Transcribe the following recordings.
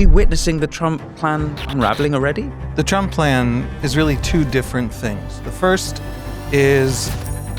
we witnessing the Trump plan unraveling already? The Trump plan is really two different things. The first is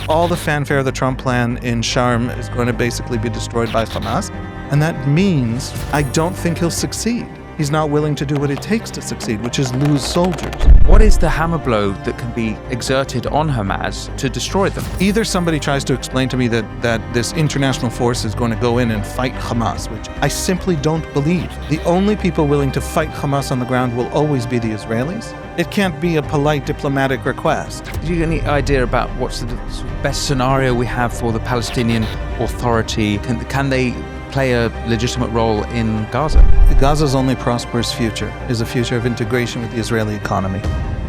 all the fanfare of the Trump plan in Sharm is going to basically be destroyed by Hamas. And that means I don't think he'll succeed. He's not willing to do what it takes to succeed, which is lose soldiers. What is the hammer blow that can be exerted on Hamas to destroy them? Either somebody tries to explain to me that this international force is going to go in and fight Hamas, which I simply don't believe. The only people willing to fight Hamas on the ground will always be the Israelis. It can't be a polite diplomatic request. Do you have any idea about what's the sort of best scenario we have for the Palestinian Authority? Can they play a legitimate role in Gaza? Gaza's only prosperous future is a future of integration with the Israeli economy,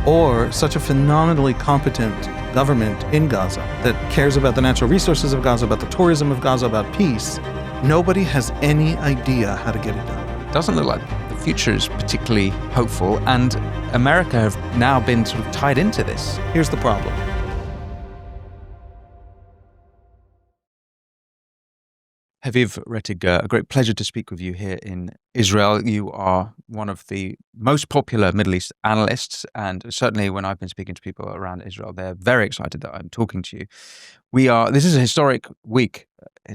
or such a phenomenally competent government in Gaza that cares about the natural resources of Gaza, about the tourism of Gaza, about peace. Nobody has any idea how to get it done. Doesn't look like the future is particularly hopeful, and America have now been sort of tied into this. Here's the problem. Haviv Rettig Gur, a great pleasure to speak with you here in Israel. You are one of the most popular Middle East analysts, and certainly when I've been speaking to people around Israel, they're very excited that I'm talking to you. This is a historic week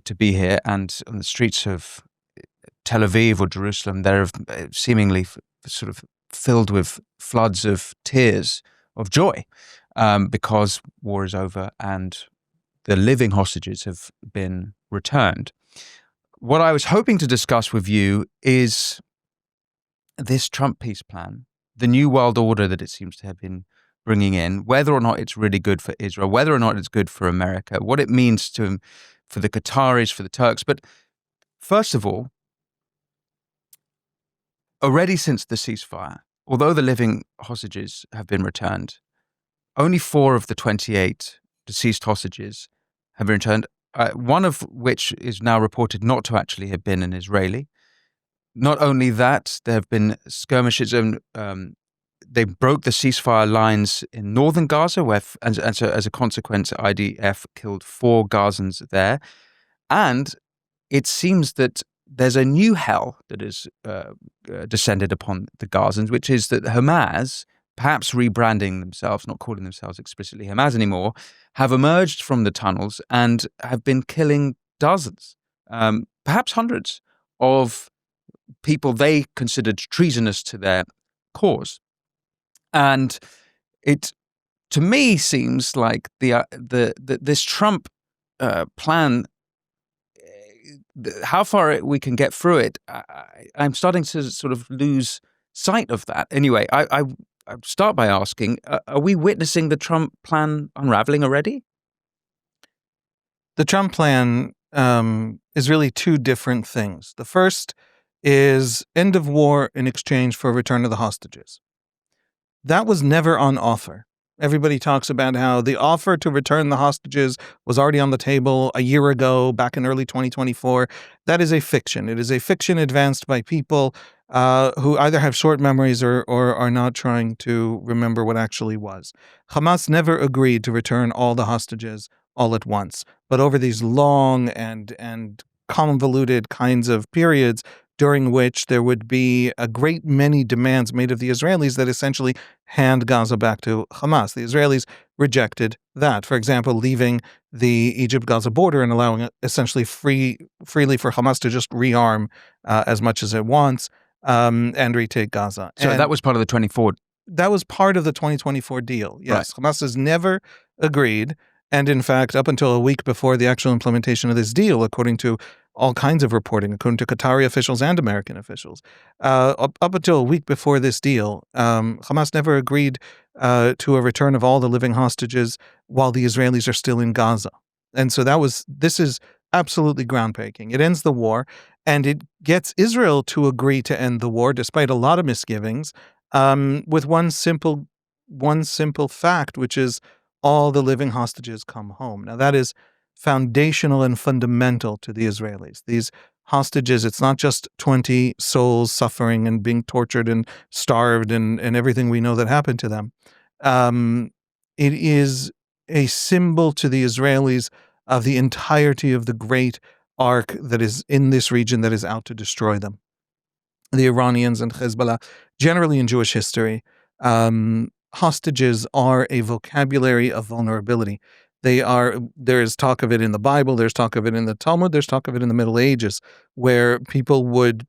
to be here, and on the streets of Tel Aviv or Jerusalem, they're seemingly sort of filled with floods of tears of joy because war is over and the living hostages have been returned. What I was hoping to discuss with you is this Trump peace plan, the new world order that it seems to have been bringing in, whether or not it's really good for Israel, whether or not it's good for America, what it means for the Qataris, for the Turks. But first of all, already since the ceasefire, although the living hostages have been returned, only 4 of the 28 deceased hostages have been returned. One of which is now reported not to actually have been an Israeli. Not only that, there have been skirmishes and they broke the ceasefire lines in northern Gaza, where, and so as a consequence, IDF killed 4 Gazans there. And it seems that there's a new hell that is descended upon the Gazans, which is that Hamas, perhaps rebranding themselves, not calling themselves explicitly Hamas anymore, have emerged from the tunnels and have been killing dozens, perhaps hundreds, of people they considered treasonous to their cause. And it, to me, seems like this Trump plan, how far we can get through it, I'm starting to sort of lose sight of that. Anyway, I'd start by asking, are we witnessing the Trump plan unraveling already? The Trump plan is really two different things. The first is end of war in exchange for return of the hostages. That was never on offer. Everybody talks about how the offer to return the hostages was already on the table a year ago, back in early 2024. That is a fiction. It is a fiction advanced by people who either have short memories or are not trying to remember what actually was. Hamas never agreed to return all the hostages all at once, but over these long and convoluted kinds of periods during which there would be a great many demands made of the Israelis that essentially hand Gaza back to Hamas. The Israelis rejected that. For example, leaving the Egypt-Gaza border and allowing essentially freely for Hamas to just rearm as much as it wants and retake Gaza. So that was part of the 24. That was part of the 2024 deal, yes. Right. Hamas has never agreed. And in fact, up until a week before the actual implementation of this deal, according to all kinds of reporting, according to Qatari officials and American officials, up until a week before this deal, Hamas never agreed to a return of all the living hostages while the Israelis are still in Gaza. And so this is absolutely groundbreaking. It ends the war, and it gets Israel to agree to end the war, despite a lot of misgivings, with one simple fact, which is all the living hostages come home. Now, that is foundational and fundamental to the Israelis. These hostages, it's not just 20 souls suffering and being tortured and starved and everything we know that happened to them. It is a symbol to the Israelis of the entirety of the great arc that is in this region that is out to destroy them. the Iranians and Hezbollah, generally in Jewish history, hostages are a vocabulary of vulnerability. There's talk of it in the Bible, there's talk of it in the Talmud, there's talk of it in the Middle Ages, where people would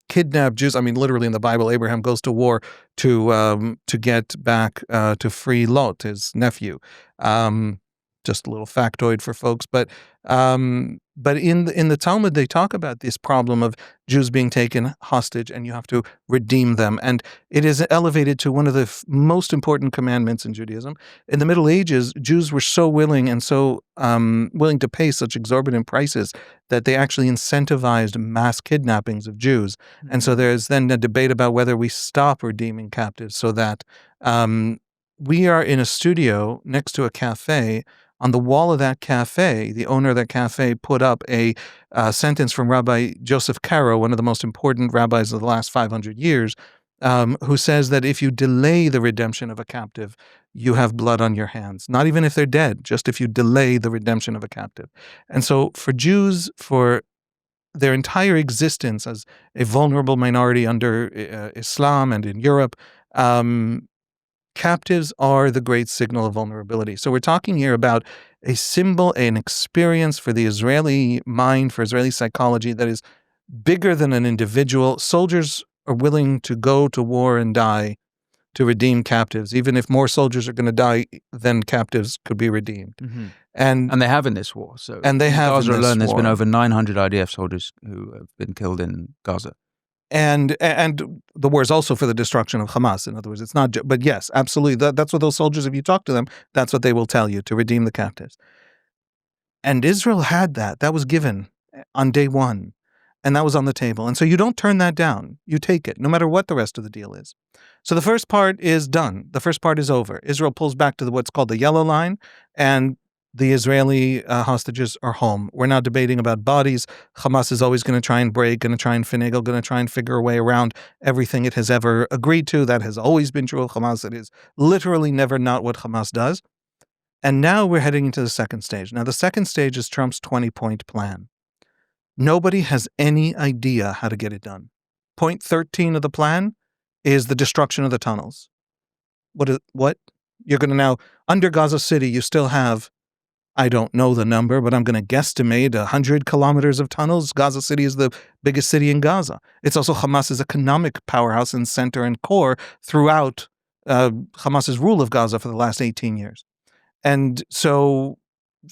kidnap Jews. I mean, literally in the Bible, Abraham goes to war to get back to free Lot, his nephew. Just a little factoid for folks, but in the Talmud they talk about this problem of Jews being taken hostage, and you have to redeem them, and it is elevated to one of the most important commandments in Judaism. In the Middle Ages, Jews were so willing and so willing to pay such exorbitant prices that they actually incentivized mass kidnappings of Jews. And so there's then a debate about whether we stop redeeming captives, so that we are in a studio next to a cafe. On the wall of that cafe, the owner of that cafe put up a sentence from Rabbi Joseph Caro, one of the most important rabbis of the last 500 years, who says that if you delay the redemption of a captive, you have blood on your hands. Not even if they're dead, just if you delay the redemption of a captive. And so for Jews, for their entire existence as a vulnerable minority under Islam and in Europe, captives are the great signal of vulnerability. So we're talking here about a symbol, an experience for the Israeli mind, for Israeli psychology that is bigger than an individual. Soldiers are willing to go to war and die to redeem captives, even if more soldiers are going to die than captives could be redeemed. Mm-hmm. And they have in this war. So and they have Gaza in this alone, there's war. been over 900 IDF soldiers who have been killed in Gaza. And the war is also for the destruction of Hamas. In other words, it's not. But yes, absolutely. That's what those soldiers, if you talk to them, that's what they will tell you, to redeem the captives. And Israel had that. That was given on day one. And that was on the table. And so you don't turn that down. You take it, no matter what the rest of the deal is. So the first part is done. The first part is over. Israel pulls back to what's called the yellow line, and the Israeli hostages are home. We're now debating about bodies. Hamas is always going to try and break, going to try and finagle, going to try and figure a way around everything it has ever agreed to. That has always been true of Hamas. It is literally never not what Hamas does. And now we're heading into the second stage. Now, the second stage is Trump's 20-point plan. Nobody has any idea how to get it done. Point 13 of the plan is the destruction of the tunnels. What? You're going to now, under Gaza City, you still have, I don't know the number, but I'm going to guesstimate 100 kilometers of tunnels. Gaza City is the biggest city in Gaza. It's also Hamas's economic powerhouse and center and core throughout Hamas's rule of Gaza for the last 18 years. And so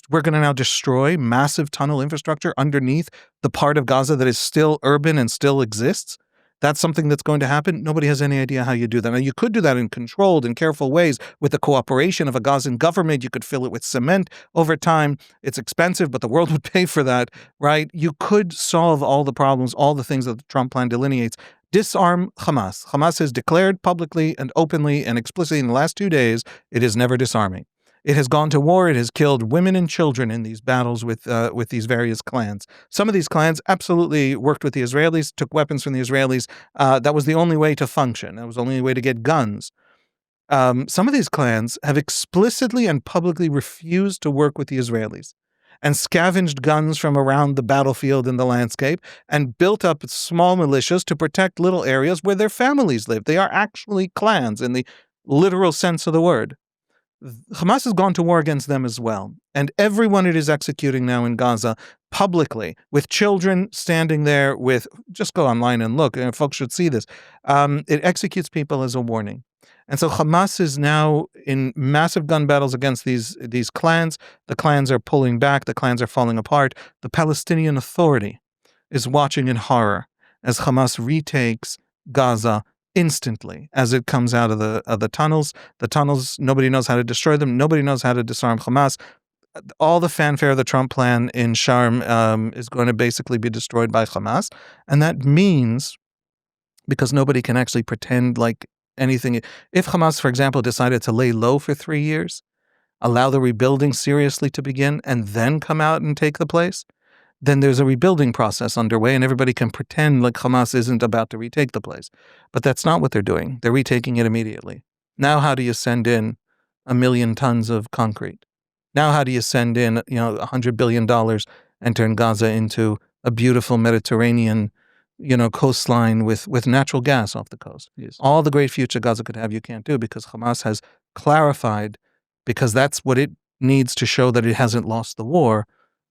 we're going to now destroy massive tunnel infrastructure underneath the part of Gaza that is still urban and still exists. That's something that's going to happen. Nobody has any idea how you do that. Now, you could do that in controlled and careful ways with the cooperation of a Gazan government. You could fill it with cement over time. It's expensive, but the world would pay for that, right? You could solve all the problems, all the things that the Trump plan delineates. Disarm Hamas. Hamas has declared publicly and openly and explicitly in the last 2 days, it is never disarming. It has gone to war. It has killed women and children in these battles with these various clans. Some of these clans absolutely worked with the Israelis, took weapons from the Israelis. That was the only way to function. That was the only way to get guns. Some of these clans have explicitly and publicly refused to work with the Israelis and scavenged guns from around the battlefield and the landscape and built up small militias to protect little areas where their families live. They are actually clans in the literal sense of the word. Hamas has gone to war against them as well. And everyone it is executing now in Gaza publicly, with children standing there with, just go online and look, and folks should see this. It executes people as a warning. And so Hamas is now in massive gun battles against these clans. The clans are pulling back. The clans are falling apart. The Palestinian Authority is watching in horror as Hamas retakes Gaza instantly as it comes out of the tunnels. The tunnels, nobody knows how to destroy them. Nobody knows how to disarm Hamas. All the fanfare of the Trump plan in Sharm is going to basically be destroyed by Hamas. And that means, because nobody can actually pretend like anything. If Hamas, for example, decided to lay low for 3 years, allow the rebuilding seriously to begin, and then come out and take the place, then there's a rebuilding process underway, and everybody can pretend like Hamas isn't about to retake the place. But that's not what they're doing. They're retaking it immediately. Now, how do you send in 1 million tons of concrete? Now, how do you send in, $100 billion and turn Gaza into a beautiful Mediterranean coastline with natural gas off the coast. Yes. All the great future Gaza could have, you can't do, because Hamas has clarified, because that's what it needs to show that it hasn't lost the war,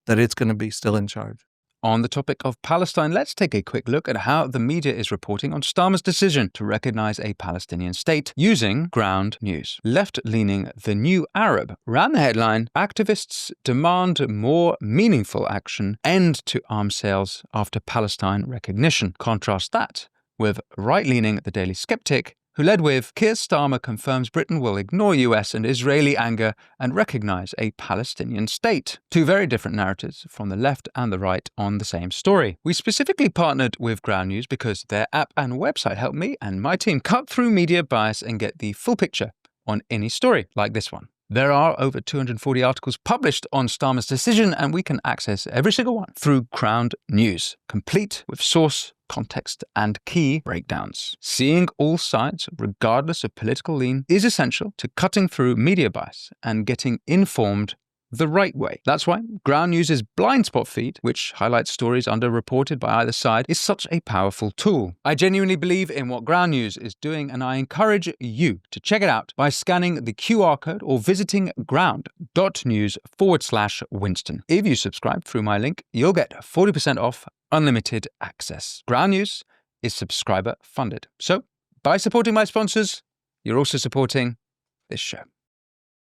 that it's going to be still in charge. On the topic of Palestine, let's take a quick look at how the media is reporting on Starmer's decision to recognize a Palestinian state using ground news. Left-leaning The New Arab ran the headline, "Activists demand more meaningful action, end to arms sales after Palestine recognition." Contrast that with right-leaning The Daily Skeptic, who led with, "Keir Starmer confirms Britain will ignore US and Israeli anger and recognize a Palestinian state." Two very different narratives from the left and the right on the same story. We specifically partnered with Ground News because their app and website helped me and my team cut through media bias and get the full picture on any story like this one. There are over 240 articles published on Starmer's decision, and we can access every single one through Ground News, complete with source, context, and key breakdowns. Seeing all sides, regardless of political lean, is essential to cutting through media bias and getting informed the right way. That's why Ground News' blind spot feed, which highlights stories underreported by either side, is such a powerful tool. I genuinely believe in what Ground News is doing, and I encourage you to check it out by scanning the QR code or visiting ground.news/Winston. If you subscribe through my link, you'll get 40% off unlimited access. Ground News is subscriber funded. So, by supporting my sponsors, you're also supporting this show.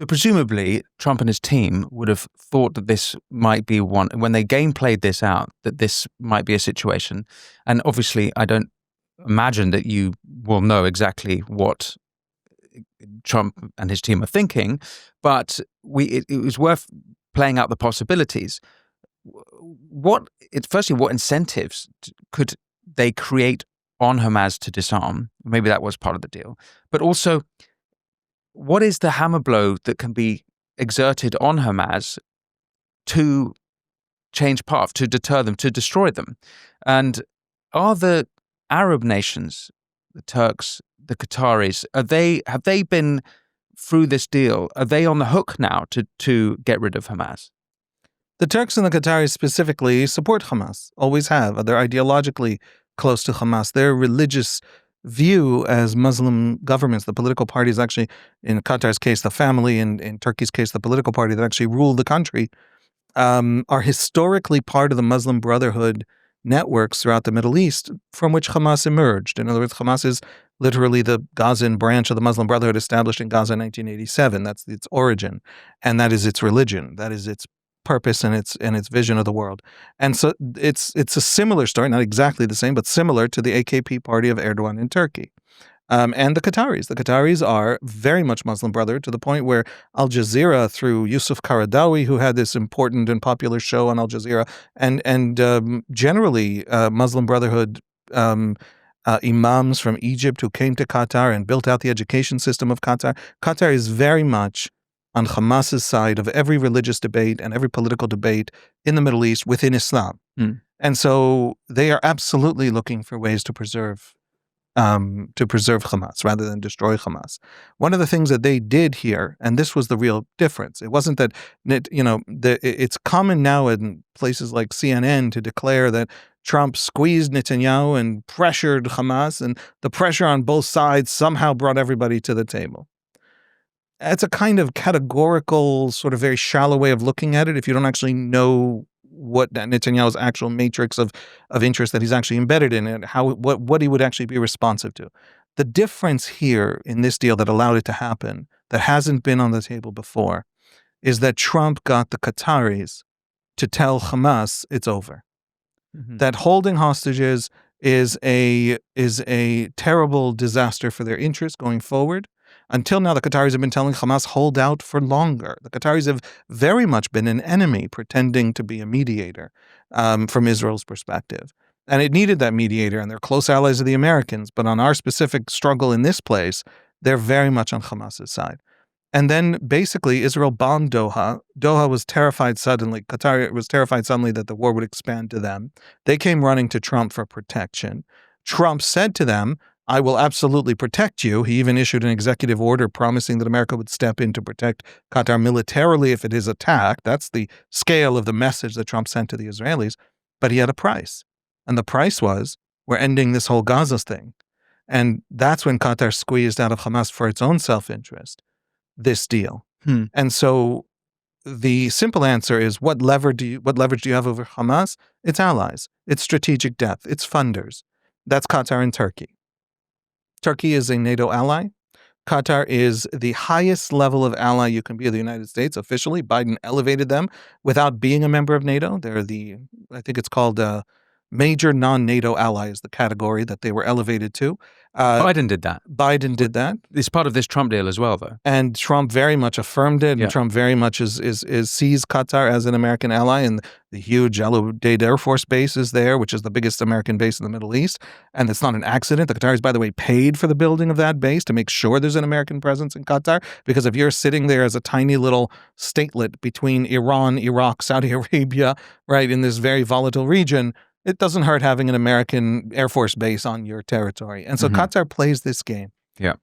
So presumably, Trump and his team would have thought that this might be one, when they gameplayed this out, that this might be a situation. And obviously, I don't imagine that you will know exactly what Trump and his team are thinking, but it was worth playing out the possibilities. Firstly, what incentives could they create on Hamas to disarm? Maybe that was part of the deal. But also, what is the hammer blow that can be exerted on Hamas to change path, to deter them, to destroy them? And are the Arab nations, the Turks, the Qataris, have they been through this deal? Are they on the hook now to get rid of Hamas? The Turks and the Qataris specifically support Hamas, always have. They're ideologically close to Hamas. Their religious view as Muslim governments, the political parties actually, in Qatar's case, the family, and in Turkey's case, the political party that actually ruled the country, are historically part of the Muslim Brotherhood networks throughout the Middle East from which Hamas emerged. In other words, Hamas is literally the Gazan branch of the Muslim Brotherhood established in Gaza in 1987. That's its origin, and that is its religion. That is its purpose and its vision of the world. And so it's a similar story, not exactly the same, but similar to the AKP party of Erdogan in Turkey. And the Qataris. The Qataris are very much Muslim Brotherhood, to the point where Al Jazeera, through Yusuf Qaradawi, who had this important and popular show on Al Jazeera, and generally Muslim Brotherhood imams from Egypt who came to Qatar and built out the education system of Qatar. Qatar is very much on Hamas's side of every religious debate and every political debate in the Middle East within Islam. And so they are absolutely looking for ways to preserve Hamas rather than destroy Hamas. One of the things that they did here, and this was the real difference, it wasn't that, it's common now in places like CNN to declare that Trump squeezed Netanyahu and pressured Hamas, and the pressure on both sides somehow brought everybody to the table. It's a kind of categorical, sort of very shallow way of looking at it if you don't actually know what Netanyahu's actual matrix of interest that he's actually embedded in and what he would actually be responsive to. The difference here in this deal that allowed it to happen, that hasn't been on the table before, is that Trump got the Qataris to tell Hamas it's over. Mm-hmm. That holding hostages is a terrible disaster for their interests going forward. Until now, the Qataris have been telling Hamas, hold out for longer. The Qataris have very much been an enemy, pretending to be a mediator from Israel's perspective. And it needed that mediator, and they're close allies of the Americans. But on our specific struggle in this place, they're very much on Hamas's side. And then basically Israel bombed Doha. Doha was terrified suddenly. Qatar was terrified suddenly that the war would expand to them. They came running to Trump for protection. Trump said to them, I will absolutely protect you. He even issued an executive order promising that America would step in to protect Qatar militarily if it is attacked. That's the scale of the message that Trump sent to the Israelis. But he had a price. And the price was We're ending this whole Gaza thing. And that's when Qatar squeezed out of Hamas for its own self-interest this deal. And so the simple answer is, what leverage do you have over Hamas? It's allies, it's strategic depth, it's funders. That's Qatar and Turkey. Turkey is a NATO ally. Qatar is the highest level of ally you can be of the United States officially. Biden elevated them without being a member of NATO. They're I think it's called major non-NATO ally is the category that they were elevated to. Biden did that. Biden did that. It's part of this Trump deal as well, though. And Trump very much affirmed it. And Trump very much sees Qatar as an American ally. And the huge Al Udeid Air Force Base is there, which is the biggest American base in the Middle East. And it's not an accident. The Qataris, by the way, paid for the building of that base to make sure there's an American presence in Qatar. Because if you're sitting there as a tiny little statelet between Iran, Iraq, Saudi Arabia, right, in this very volatile region, it doesn't hurt having an American Air Force base on your territory. And so Qatar plays this game. Yeah.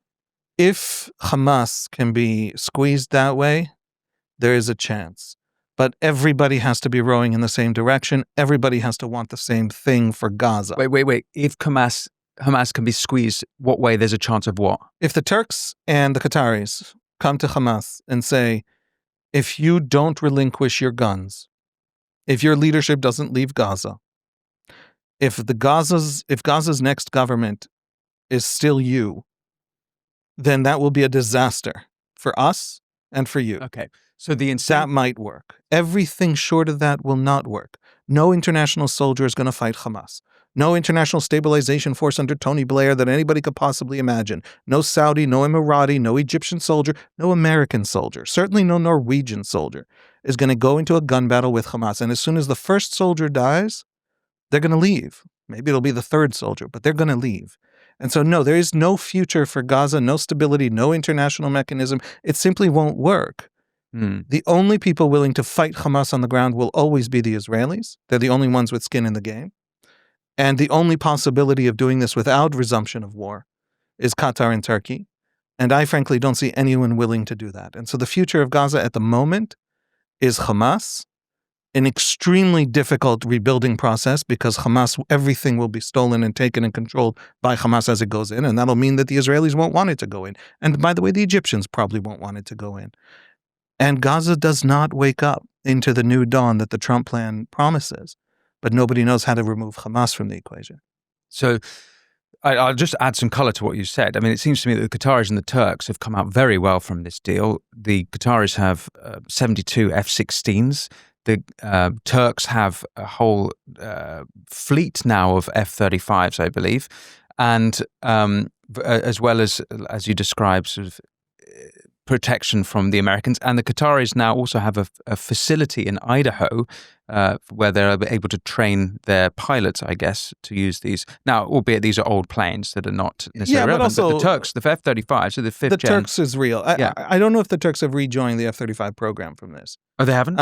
If Hamas can be squeezed that way, there is a chance. But everybody has to be rowing in the same direction. Everybody has to want the same thing for Gaza. Wait. If Hamas can be squeezed, what way? There's a chance of what? If the Turks and the Qataris come to Hamas and say, if you don't relinquish your guns, if your leadership doesn't leave Gaza, if Gaza's next government is still you, then that will be a disaster for us and for you. Okay. So that might work. Everything short of that will not work. No international soldier is going to fight Hamas. No international stabilization force under Tony Blair that anybody could possibly imagine. No Saudi, no Emirati, no Egyptian soldier, no American soldier, certainly no Norwegian soldier is going to go into a gun battle with Hamas. And as soon as the first soldier dies, they're going to leave. Maybe it'll be the third soldier, but they're going to leave. And so, no, there is no future for Gaza, no stability, no international mechanism. It simply won't work. The only people willing to fight Hamas on the ground will always be the Israelis. They're the only ones with skin in the game. And the only possibility of doing this without resumption of war is Qatar and Turkey. And I frankly don't see anyone willing to do that. And so the future of Gaza at the moment is Hamas, an extremely difficult rebuilding process because Hamas, everything will be stolen and taken and controlled by Hamas as it goes in. And that'll mean that the Israelis won't want it to go in. And by the way, the Egyptians probably won't want it to go in. And Gaza does not wake up into the new dawn that the Trump plan promises. But nobody knows how to remove Hamas from the equation. So I'll just add some color to what you said. I mean, it seems to me that the Qataris and the Turks have come out very well from this deal. The Qataris have 72 F-16s. The Turks have a whole fleet now of F-35s, I believe, and as well as you described, sort of protection from the Americans. And the Qataris now also have a facility in Idaho where they're able to train their pilots, I guess, to use these. Now, albeit these are old planes that are not necessarily relevant, also, but the Turks, the F-35, so the fifth gen. The Turks is real. I don't know if the Turks have rejoined the F-35 program from this. Oh, they haven't?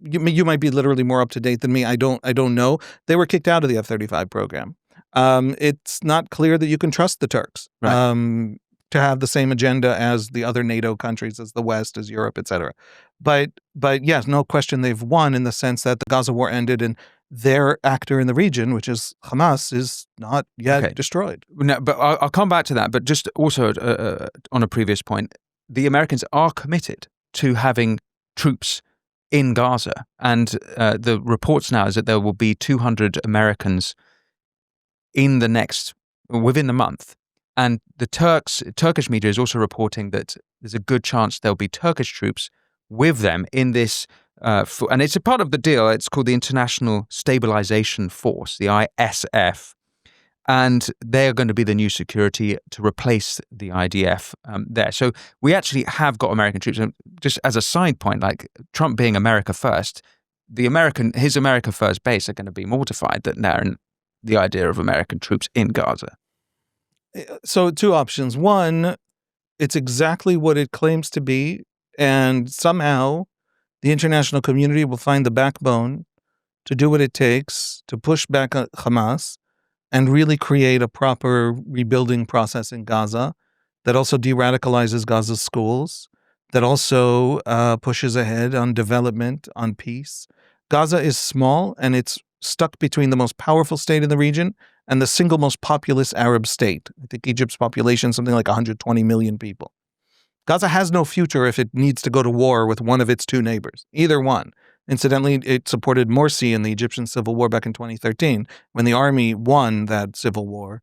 You might be literally more up to date than me. I don't know. They were kicked out of the F-35 program. It's not clear that you can trust the Turks. Right. To have the same agenda as the other NATO countries, as the West, as Europe, etc. But yes, no question they've won in the sense that the Gaza war ended and their actor in the region, which is Hamas, is not yet destroyed. No, but I'll come back to that. But just also on a previous point, the Americans are committed to having troops in Gaza. And the reports now is that there will be 200 Americans within the month. And the Turkish media is also reporting that there's a good chance there'll be Turkish troops with them in this, and it's a part of the deal. It's called the International Stabilisation Force, the ISF, and they are going to be the new security to replace the IDF there. So we actually have got American troops. And just as a side point, like Trump being America first, his America first base are going to be mortified that now the idea of American troops in Gaza. So two options. One, it's exactly what it claims to be, and somehow the international community will find the backbone to do what it takes to push back on Hamas and really create a proper rebuilding process in Gaza that also de-radicalizes Gaza's schools, that also pushes ahead on development, on peace. Gaza is small, and it's stuck between the most powerful state in the region and the single most populous Arab state. I think Egypt's population is something like 120 million people. Gaza has no future if it needs to go to war with one of its two neighbors, either one. Incidentally, it supported Morsi in the Egyptian civil war back in 2013. When the army won that civil war,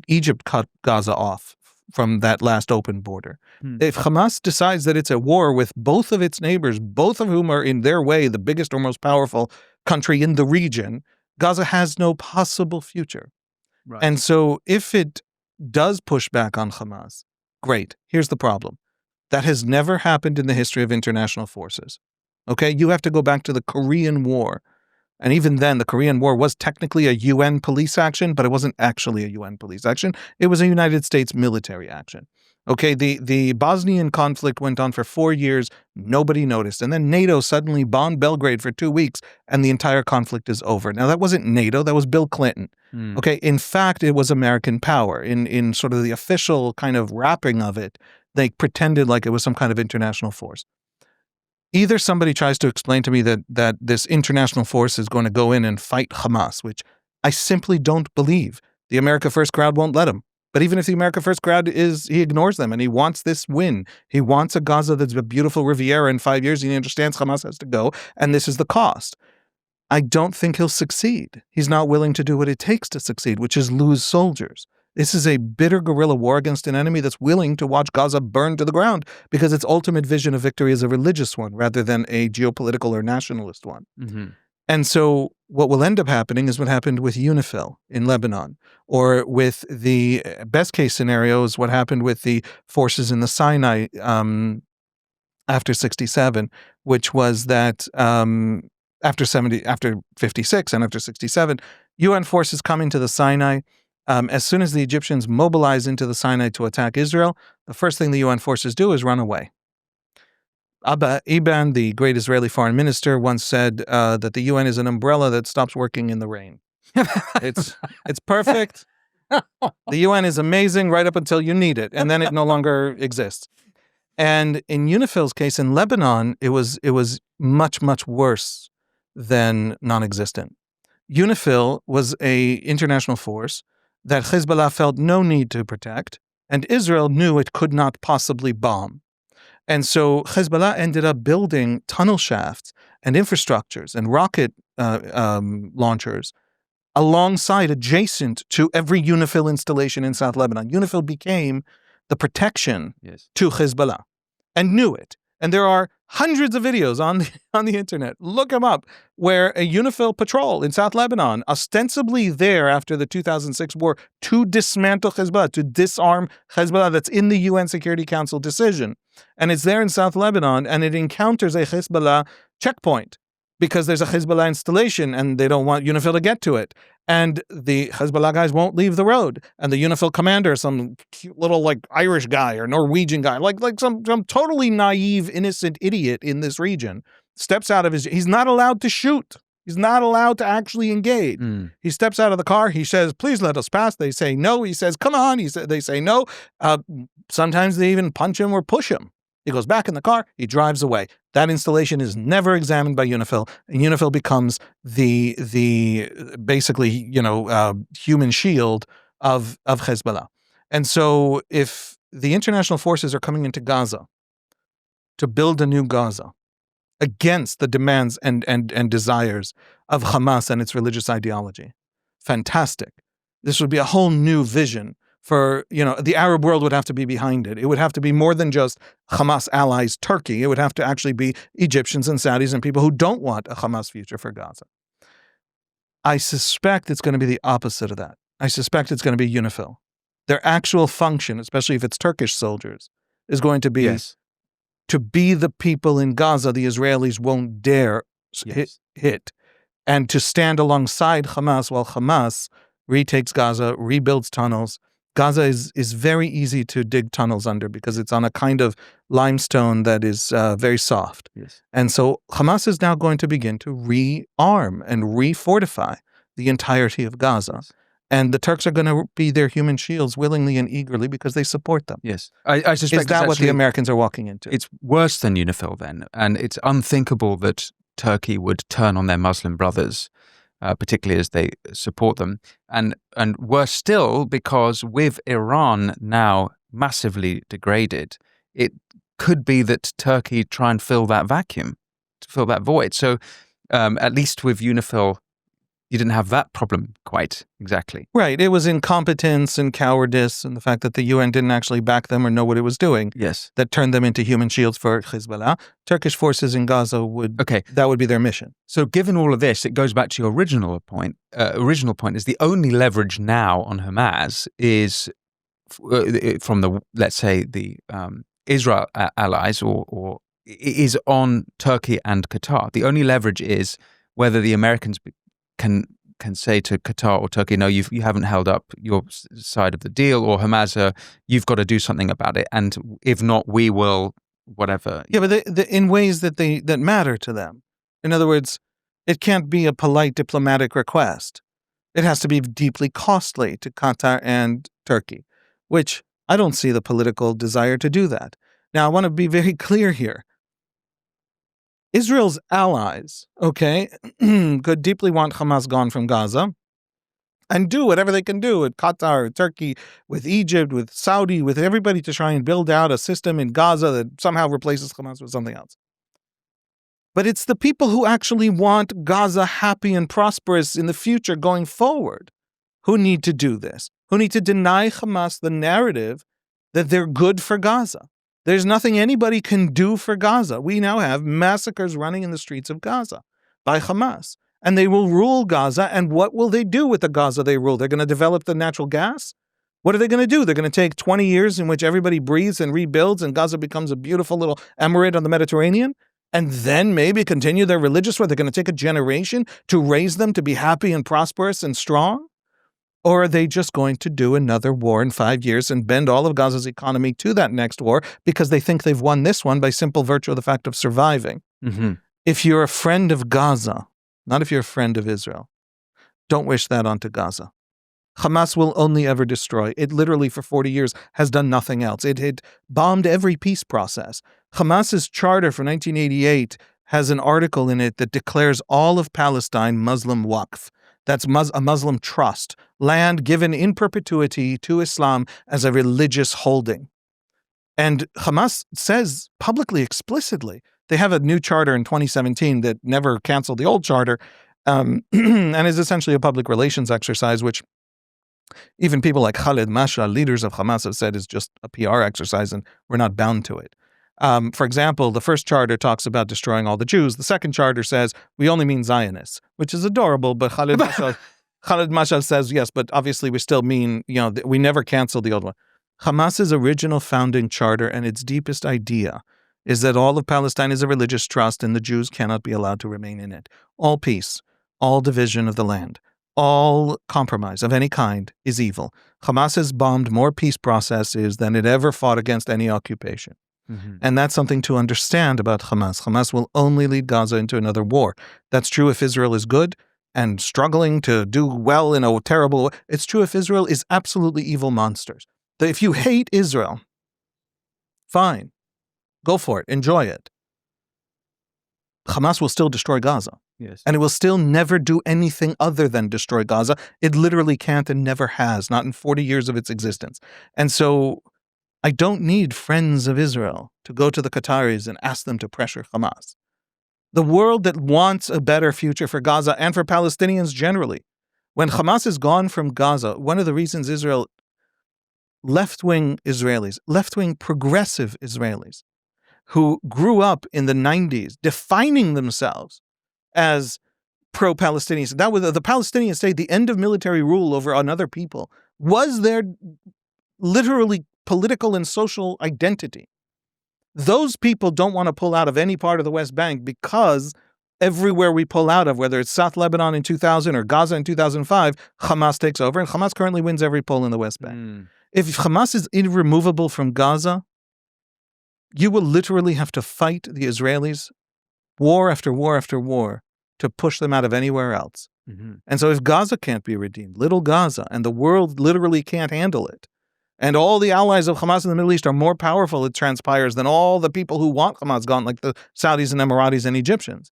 Egypt cut Gaza off from that last open border. If Hamas decides that it's at war with both of its neighbors, both of whom are in their way the biggest or most powerful country in the region, Gaza has no possible future. Right. And so if it does push back on Hamas, great. Here's the problem. That has never happened in the history of international forces. Okay? You have to go back to the Korean War. And even then, the Korean War was technically a UN police action, but it wasn't actually a UN police action. It was a United States military action. Okay, the Bosnian conflict went on for 4 years. Nobody noticed. And then NATO suddenly bombed Belgrade for 2 weeks, and the entire conflict is over. Now, that wasn't NATO. That was Bill Clinton. Okay, in fact, it was American power. In sort of the official kind of wrapping of it, they pretended like it was some kind of international force. Either somebody tries to explain to me that this international force is going to go in and fight Hamas, which I simply don't believe. The America First crowd won't let him. But even if the America First crowd he ignores them and he wants this win. He wants a Gaza that's a beautiful Riviera in 5 years, and he understands Hamas has to go, and this is the cost. I don't think he'll succeed. He's not willing to do what it takes to succeed, which is lose soldiers. This is a bitter guerrilla war against an enemy that's willing to watch Gaza burn to the ground because its ultimate vision of victory is a religious one rather than a geopolitical or nationalist one. And so what will end up happening is what happened with UNIFIL in Lebanon, or with the best case scenario is what happened with the forces in the Sinai after 67, which was that after 56 and after 67, UN forces come into the Sinai. As soon as the Egyptians mobilize into the Sinai to attack Israel, the first thing the UN forces do is run away. Abba Eban, the great Israeli foreign minister, once said that the UN is an umbrella that stops working in the rain. It's perfect. The UN is amazing right up until you need it, and then it no longer exists. And in UNIFIL's case in Lebanon, it was much, much worse than non-existent. UNIFIL was an international force that Hezbollah felt no need to protect, and Israel knew it could not possibly bomb. And so Hezbollah ended up building tunnel shafts and infrastructures and rocket launchers alongside, adjacent to every UNIFIL installation in South Lebanon. UNIFIL became the protection to Hezbollah and knew it. And there are hundreds of videos on the internet. Look them up, where a UNIFIL patrol in South Lebanon, ostensibly there after the 2006 war to dismantle Hezbollah, to disarm Hezbollah, that's in the UN Security Council decision. And it's there in South Lebanon, and it encounters a Hezbollah checkpoint because there's a Hezbollah installation and they don't want UNIFIL to get to it. And the Hezbollah guys won't leave the road. And the UNIFIL commander, some cute little like Irish guy or Norwegian guy, like some totally naive, innocent idiot in this region, steps out of he's not allowed to shoot. He's not allowed to actually engage. He steps out of the car. He says, please let us pass. They say no. He says, come on. They say no. Sometimes they even punch him or push him. He goes back in the car. He drives away. That installation is never examined by UNIFIL, and UNIFIL becomes the basically human shield of Hezbollah. And so, if the international forces are coming into Gaza to build a new Gaza against the demands and desires of Hamas and its religious ideology, fantastic. This would be a whole new vision. For, the Arab world would have to be behind it. It would have to be more than just Hamas allies Turkey. It would have to actually be Egyptians and Saudis and people who don't want a Hamas future for Gaza. I suspect it's going to be the opposite of that. I suspect it's going to be UNIFIL. Their actual function, especially if it's Turkish soldiers, is going to be to be the people in Gaza the Israelis won't dare hit, and to stand alongside Hamas while Hamas retakes Gaza, rebuilds tunnels. Gaza is very easy to dig tunnels under because it's on a kind of limestone that is very soft. And so Hamas is now going to begin to rearm and refortify the entirety of Gaza. And the Turks are going to be their human shields willingly and eagerly because they support them. I suspect is that what the Americans are walking into? It's worse than UNIFIL then. And it's unthinkable that Turkey would turn on their Muslim brothers particularly as they support them. And worse still, because with Iran now massively degraded, it could be that Turkey try and fill that vacuum, to fill that void. So at least with UNIFIL, you didn't have that problem quite exactly. Right. It was incompetence and cowardice and the fact that the UN didn't actually back them or know what it was doing. Yes. That turned them into human shields for Hezbollah. Turkish forces in Gaza that would be their mission. So given all of this, it goes back to your original point. Original point is the only leverage now on Hamas is from the, let's say, the Israel allies or is on Turkey and Qatar. The only leverage is whether the Americans can say to Qatar or Turkey, no, you haven't held up your side of the deal, or Hamas, you've got to do something about it, and if not, we will, whatever. Yeah, but in ways that matter to them. In other words, it can't be a polite diplomatic request. It has to be deeply costly to Qatar and Turkey, which I don't see the political desire to do that. Now, I want to be very clear here. Israel's allies, could deeply want Hamas gone from Gaza and do whatever they can do with Qatar, Turkey, with Egypt, with Saudi, with everybody to try and build out a system in Gaza that somehow replaces Hamas with something else. But it's the people who actually want Gaza happy and prosperous in the future going forward who need to do this, who need to deny Hamas the narrative that they're good for Gaza. There's nothing anybody can do for Gaza. We now have massacres running in the streets of Gaza by Hamas. And they will rule Gaza. And what will they do with the Gaza they rule? They're going to develop the natural gas? What are they going to do? They're going to take 20 years in which everybody breathes and rebuilds and Gaza becomes a beautiful little emirate on the Mediterranean? And then maybe continue their religious war? They're going to take a generation to raise them to be happy and prosperous and strong? Or are they just going to do another war in 5 years and bend all of Gaza's economy to that next war because they think they've won this one by simple virtue of the fact of surviving? Mm-hmm. If you're a friend of Gaza, not if you're a friend of Israel, don't wish that onto Gaza. Hamas will only ever destroy. It literally for 40 years has done nothing else. It had bombed every peace process. Hamas's charter from 1988 has an article in it that declares all of Palestine Muslim waqf. That's a Muslim trust, land given in perpetuity to Islam as a religious holding. And Hamas says publicly, explicitly, they have a new charter in 2017 that never canceled the old charter and is essentially a public relations exercise, which even people like Khalid Masha, leaders of Hamas, have said is just a PR exercise and we're not bound to it. For example, the first charter talks about destroying all the Jews. The second charter says we only mean Zionists, which is adorable. But Khalid Masha says, yes, but obviously we still mean, we never canceled the old one. Hamas's original founding charter and its deepest idea is that all of Palestine is a religious trust and the Jews cannot be allowed to remain in it. All peace, all division of the land, all compromise of any kind is evil. Hamas has bombed more peace processes than it ever fought against any occupation. Mm-hmm. And that's something to understand about Hamas. Hamas will only lead Gaza into another war. That's true if Israel is good and struggling to do well in a terrible way. It's true if Israel is absolutely evil monsters. That if you hate Israel, fine, go for it, enjoy it. Hamas will still destroy Gaza. Yes. And it will still never do anything other than destroy Gaza. It literally can't and never has, not in 40 years of its existence. And so I don't need friends of Israel to go to the Qataris and ask them to pressure Hamas. The world that wants a better future for Gaza and for Palestinians generally. When Hamas is gone from Gaza, one of the reasons Israel, left-wing Israelis, left-wing progressive Israelis, who grew up in the 90s defining themselves as pro-Palestinians, that was the Palestinian state, the end of military rule over another people, was their literally political and social identity. Those people don't want to pull out of any part of the West Bank because everywhere we pull out of, whether it's South Lebanon in 2000 or Gaza in 2005, Hamas takes over, and Hamas currently wins every poll in the West Bank. If Hamas is irremovable from Gaza, you will literally have to fight the Israelis war after war after war to push them out of anywhere else. Mm-hmm. And so if Gaza can't be redeemed, little Gaza, and the world literally can't handle it, and all the allies of Hamas in the Middle East are more powerful, it transpires, than all the people who want Hamas gone, like the Saudis and Emiratis and Egyptians,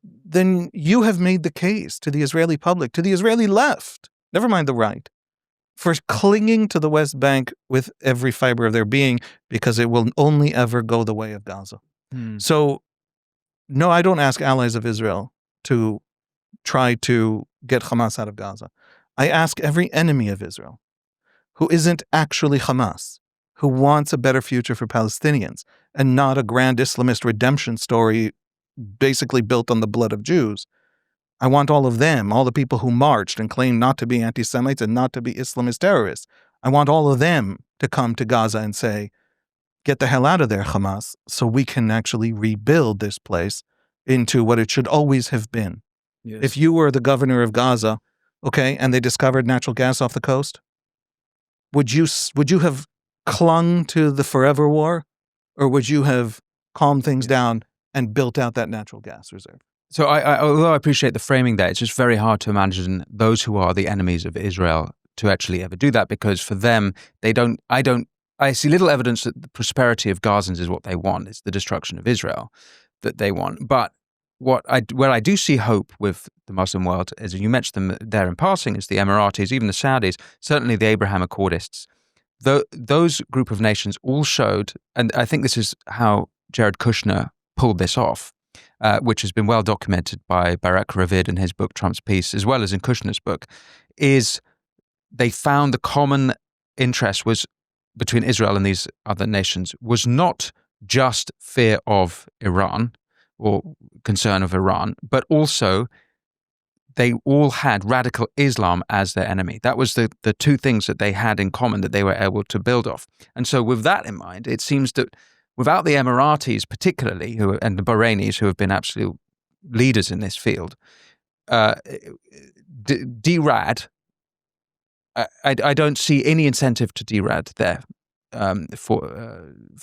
then you have made the case to the Israeli public, to the Israeli left, never mind the right, for clinging to the West Bank with every fiber of their being, because it will only ever go the way of Gaza. So, no, I don't ask allies of Israel to try to get Hamas out of Gaza. I ask every enemy of Israel, who isn't actually Hamas, who wants a better future for Palestinians and not a grand Islamist redemption story basically built on the blood of Jews. I want all of them, all the people who marched and claimed not to be anti-Semites and not to be Islamist terrorists. I want all of them to come to Gaza and say, get the hell out of there, Hamas, so we can actually rebuild this place into what it should always have been. Yes. If you were the governor of Gaza, okay, and they discovered natural gas off the coast, would you have clung to the forever war, or would you have calmed things down and built out that natural gas reserve? So although I appreciate the framing there, it's just very hard to imagine those who are the enemies of Israel to actually ever do that, because for them, I see little evidence that the prosperity of Gazans is what they want. It's the destruction of Israel that they want. But where I do see hope with the Muslim world, as you mentioned them there in passing, is the Emiratis, even the Saudis, certainly the Abraham Accordists. Those group of nations all showed, and I think this is how Jared Kushner pulled this off, which has been well documented by Barak Ravid in his book Trump's Peace, as well as in Kushner's book, is they found the common interest was between Israel and these other nations was not just fear of Iran or concern of Iran, but also they all had radical Islam as their enemy. That was the two things that they had in common that they were able to build off. And so with that in mind, it seems that without the Emiratis particularly, and the Bahrainis, who have been absolute leaders in this field, DRAD, I don't see any incentive to DRAD there for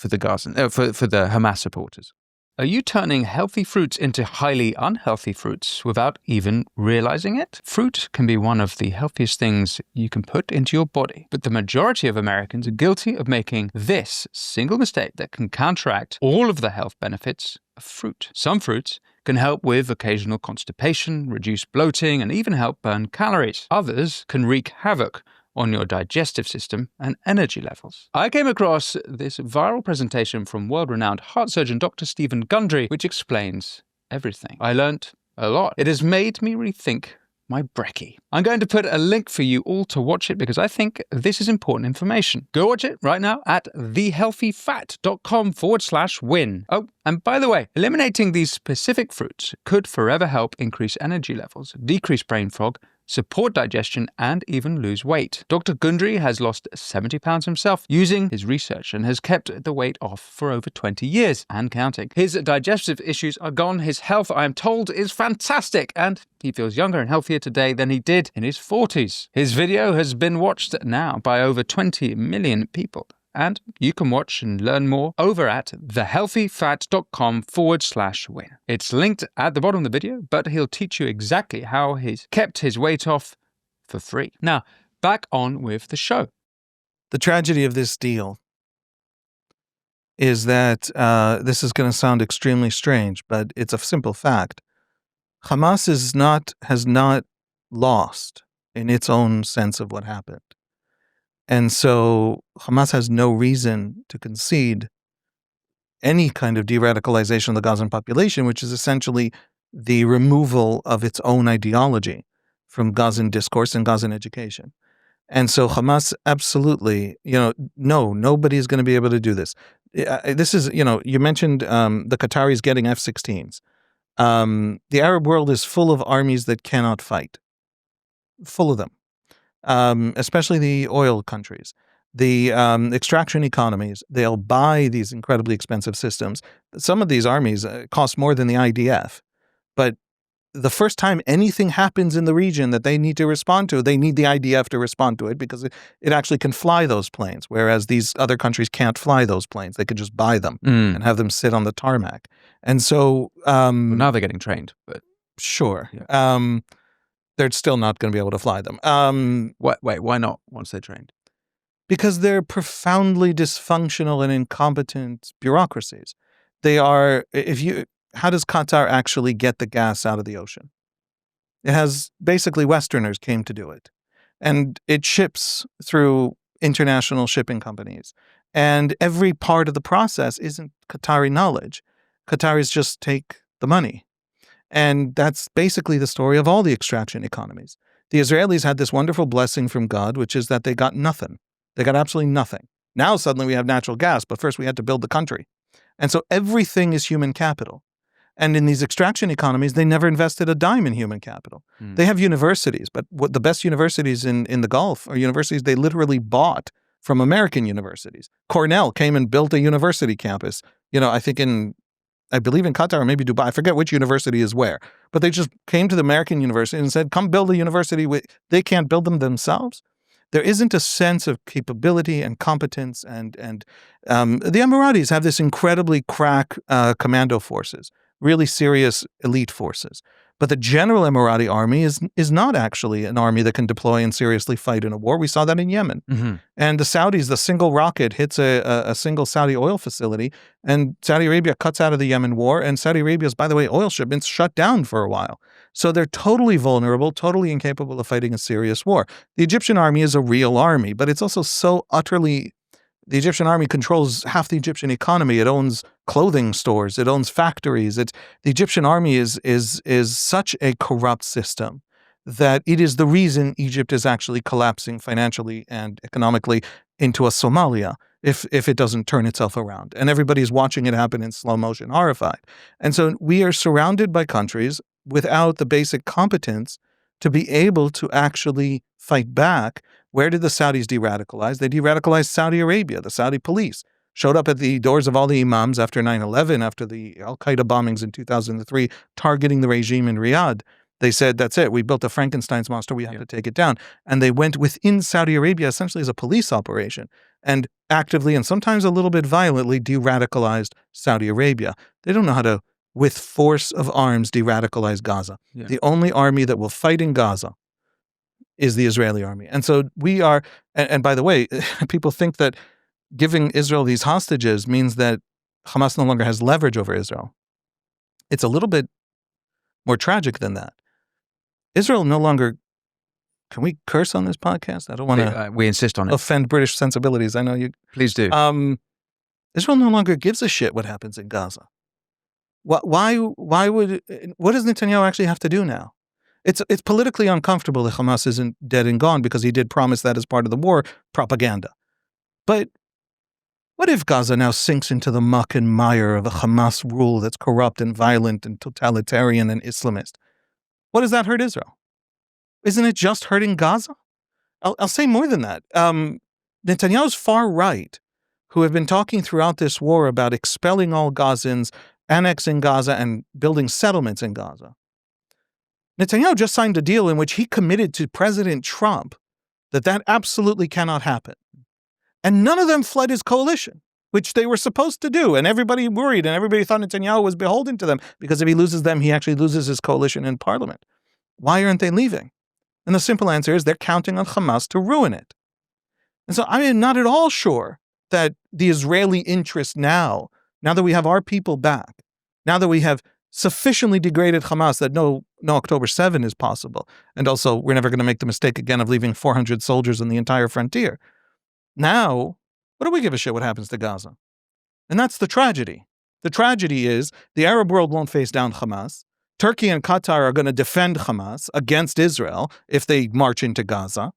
the Gazan, for the Hamas supporters. Are you turning healthy fruits into highly unhealthy fruits without even realizing it? Fruit can be one of the healthiest things you can put into your body, but the majority of Americans are guilty of making this single mistake that can counteract all of the health benefits of fruit. Some fruits can help with occasional constipation, reduce bloating, and even help burn calories. Others can wreak havoc on your digestive system and energy levels. I came across this viral presentation from world-renowned heart surgeon Dr. Stephen Gundry, which explains everything. I learnt a lot. It has made me rethink my brekkie. I'm going to put a link for you all to watch it because I think this is important information. Go watch it right now at thehealthyfat.com/win. Oh, and by the way, eliminating these specific fruits could forever help increase energy levels, decrease brain fog, support digestion, and even lose weight. Dr. Gundry has lost 70 pounds himself using his research and has kept the weight off for over 20 years and counting. His digestive issues are gone. His health, I am told, is fantastic, and he feels younger and healthier today than he did in his 40s. His video has been watched now by over 20 million people. And you can watch and learn more over at thehealthyfat.com/win. It's linked at the bottom of the video, but he'll teach you exactly how he's kept his weight off for free. Now, back on with the show. The tragedy of this deal is that this is going to sound extremely strange, but it's a simple fact. Hamas has not lost in its own sense of what happened. And so Hamas has no reason to concede any kind of de-radicalization of the Gazan population, which is essentially the removal of its own ideology from Gazan discourse and Gazan education. And so Hamas absolutely, nobody's going to be able to do this. This is, you mentioned the Qataris getting F-16s. The Arab world is full of armies that cannot fight. Full of them. Especially the oil countries, the extraction economies, they'll buy these incredibly expensive systems. Some of these armies cost more than the IDF, but the first time anything happens in the region that they need to respond to, they need the IDF to respond to it because it actually can fly those planes, whereas these other countries can't fly those planes. They could just buy them and have them sit on the tarmac. And so... well, now they're getting trained, but... Sure. Yeah. They're still not going to be able to fly them. Wait, why not once they're trained? Because they're profoundly dysfunctional and incompetent bureaucracies. They are, how does Qatar actually get the gas out of the ocean? It has basically Westerners came to do it. And it ships through international shipping companies. And every part of the process isn't Qatari knowledge. Qataris just take the money. And that's basically the story of all the extraction economies. The Israelis had this wonderful blessing from God, which is that they got nothing. They got absolutely nothing. Now suddenly we have natural gas, but first we had to build the country. And so everything is human capital. And in these extraction economies, they never invested a dime in human capital. They have universities, but what the best universities in the Gulf are universities they literally bought from American universities. Cornell came and built a university campus. I believe in Qatar or maybe Dubai. I forget which university is where. But they just came to the American university and said, come build a university. They can't build them themselves. There isn't a sense of capability and competence. And the Emiratis have this incredibly crack commando forces, really serious elite forces. But the general Emirati army is not actually an army that can deploy and seriously fight in a war. We saw that in Yemen. Mm-hmm. And the Saudis, the single rocket hits a single Saudi oil facility, and Saudi Arabia cuts out of the Yemen war, and Saudi Arabia's, by the way, oil shipments shut down for a while. So they're totally vulnerable, totally incapable of fighting a serious war. The Egyptian army is a real army, but it's also so utterly... The Egyptian army controls half the Egyptian economy. It owns clothing stores. It owns factories. The Egyptian army is such a corrupt system that it is the reason Egypt is actually collapsing financially and economically into a Somalia if it doesn't turn itself around. And everybody's watching it happen in slow motion, horrified. And so we are surrounded by countries without the basic competence to be able to actually fight back. Where did the Saudis de-radicalize? They de-radicalized Saudi Arabia. The Saudi police showed up at the doors of all the imams after 9/11, after the al-Qaeda bombings in 2003, targeting the regime in Riyadh. They said, that's it. We built a Frankenstein's monster. We have to take it down. And they went within Saudi Arabia essentially as a police operation and actively and sometimes a little bit violently de-radicalized Saudi Arabia. They don't know how to, with force of arms, de-radicalize Gaza. Yeah. The only army that will fight in Gaza is the Israeli army. And so we are, and by the way, people think that giving Israel these hostages means that Hamas no longer has leverage over Israel. It's a little bit more tragic than that. Israel no longer, can we curse on this podcast? I don't want to we insist on it. Offend British sensibilities. I know you. Please do. Israel no longer gives a shit what happens in Gaza. What does Netanyahu actually have to do now? It's politically uncomfortable that Hamas isn't dead and gone because he did promise that as part of the war propaganda. But what if Gaza now sinks into the muck and mire of a Hamas rule that's corrupt and violent and totalitarian and Islamist? What does that hurt Israel? Isn't it just hurting Gaza? I'll say more than that. Netanyahu's far right, who have been talking throughout this war about expelling all Gazans, annexing Gaza, and building settlements in Gaza. Netanyahu just signed a deal in which he committed to President Trump that absolutely cannot happen. And none of them fled his coalition, which they were supposed to do. And everybody worried, and everybody thought Netanyahu was beholden to them, because if he loses them, he actually loses his coalition in parliament. Why aren't they leaving? And the simple answer is they're counting on Hamas to ruin it. And so I am not at all sure that the Israeli interest now that we have our people back, now that we have sufficiently degraded Hamas that no October 7 is possible. And also, we're never going to make the mistake again of leaving 400 soldiers on the entire frontier. Now, what do we give a shit what happens to Gaza? And that's the tragedy. The tragedy is the Arab world won't face down Hamas. Turkey and Qatar are going to defend Hamas against Israel if they march into Gaza.